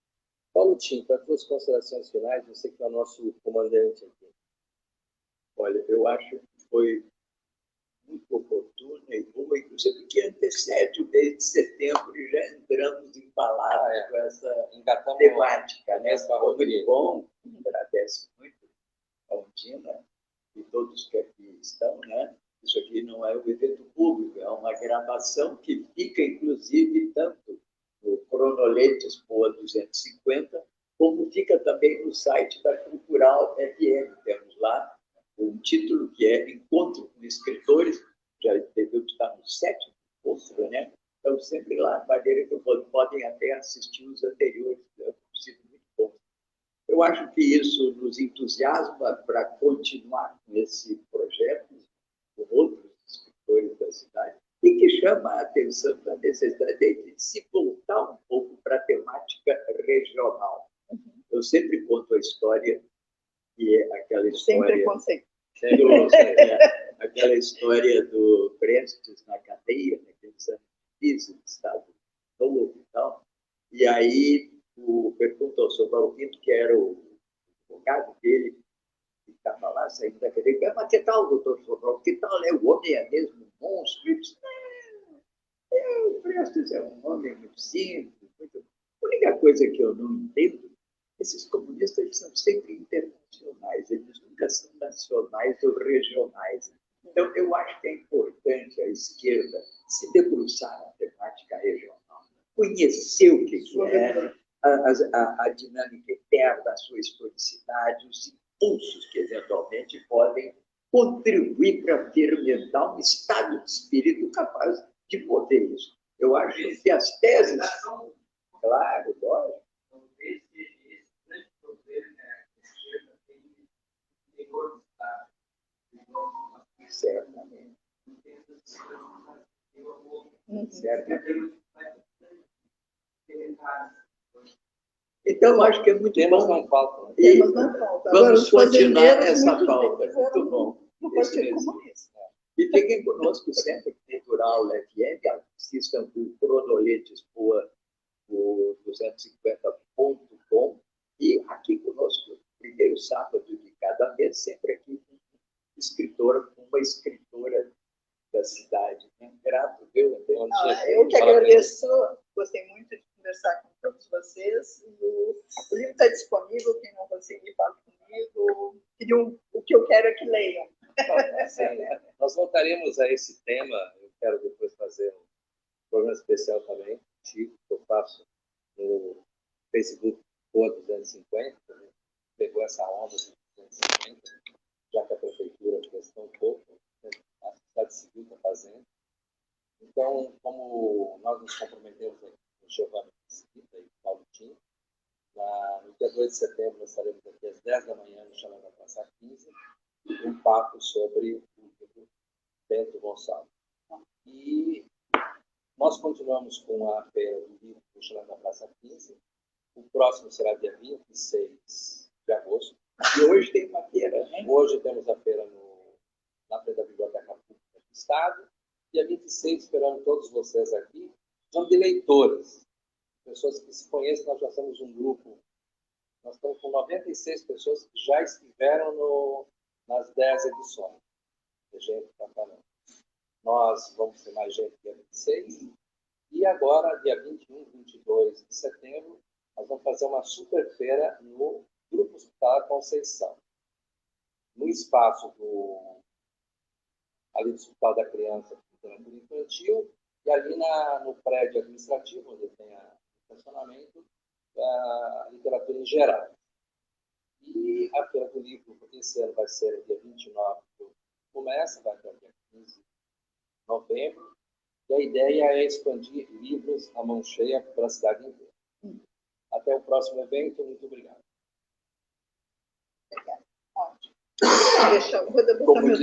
Paulo Tim, para as suas considerações finais, você que é o nosso comandante aqui. Olha, eu acho que foi muito oportuna e boa, inclusive que antecede o mês de setembro e já entramos em palavras com essa temática. Né? Foi muito bom, agradece muito a Undina e todos que aqui estão. Né? Isso aqui não é um evento público, é uma gravação que fica, inclusive, tanto no Cronoletes Poa 250, como fica também no site da Cultural FM. Temos lá um título que é Encontro com Escritores, já devemos estar no 7º posto, né? Então, sempre lá, de maneira que podem até assistir os anteriores, né? Sido muito bom. Eu acho que isso nos entusiasma para continuar com esse projeto, com outros escritores da cidade, e que chama a atenção para a necessidade de se voltar um pouco para a temática regional. Eu sempre conto a história, que é aquela história... aquela história do Prestes na cadeia, naqueles anos difíceis, do Estado Novo e tal. E aí perguntou ao Sr. Paulo Pinto, que era o advogado dele, que estava lá saindo da cadeia, mas que tal, doutor Sobral? Que tal? O homem é mesmo um monstro? Ele disse, o Prestes é um homem muito simples. A única coisa que eu não entendo, esses comunistas eles são sempre internacionais, eles nunca são nacionais ou regionais. Então, eu acho que é importante a esquerda se debruçar na temática regional, conhecer o que é a dinâmica interna da sua historicidade, os impulsos que, eventualmente, podem contribuir para fermentar um estado de espírito capaz de poder isso. Eu acho que as teses... Claro, lógico. Certamente. Certamente. Então, acho que é muito Temas bom. não faltam. E Temas não faltam. vamos Agora, continuar os essa fazendeiros, pauta. muitos Muito deles bom. no Isso Partido mesmo. Comunista. E fiquem conosco sempre, Cultural FM, assistam o Cronoletes Poa, o 250.com, e aqui conosco, primeiro sábado de cada mês, sempre aqui com uma escritora da cidade. Grato, viu? Eu que agradeço, gostei muito de conversar com todos vocês. O livro está disponível, quem não conseguir, fala comigo. O que eu quero é que leiam. Nós voltaremos a esse tema. Eu quero depois fazer um programa especial também, que eu faço no Facebook Poa 250. Pegou essa onda de 250, já que a prefeitura prestou um pouco, a sociedade civil está fazendo. Então, como nós nos comprometemos aqui com o Giovanni Mesquita e o Paulo Tim, no dia 2 de setembro, nós estaremos aqui às 10 da manhã no Chalé da Praça 15, um papo sobre o livro Bento Gonçalves. E nós continuamos com a feira do livro no Chalé da Praça 15. O próximo será dia 26 de agosto. E hoje tem uma feira, né? Hoje temos a feira na frente da Biblioteca Pública do Estado. Dia 26, esperando todos vocês aqui. São de leitores, pessoas que se conhecem. Nós já somos um grupo. Nós estamos com 96 pessoas que já estiveram nas 10 edições. Tem gente para caramba. Nós vamos ter mais gente dia 26. E agora, dia 21, 22 de setembro, nós vamos fazer uma super feira no Grupo Hospitalar Conceição. No espaço ali do Hospital da Criança, Literatura Infantil, E ali no prédio administrativo, onde tem o estacionamento, a literatura em geral. E a Feira do Livro, porque esse ano vai ser o dia 29, começa, vai até o dia 15 de novembro, e a ideia é expandir livros na mão cheia para a cidade inteira. Até o próximo evento, muito obrigado. Ótimo. Vou botar meu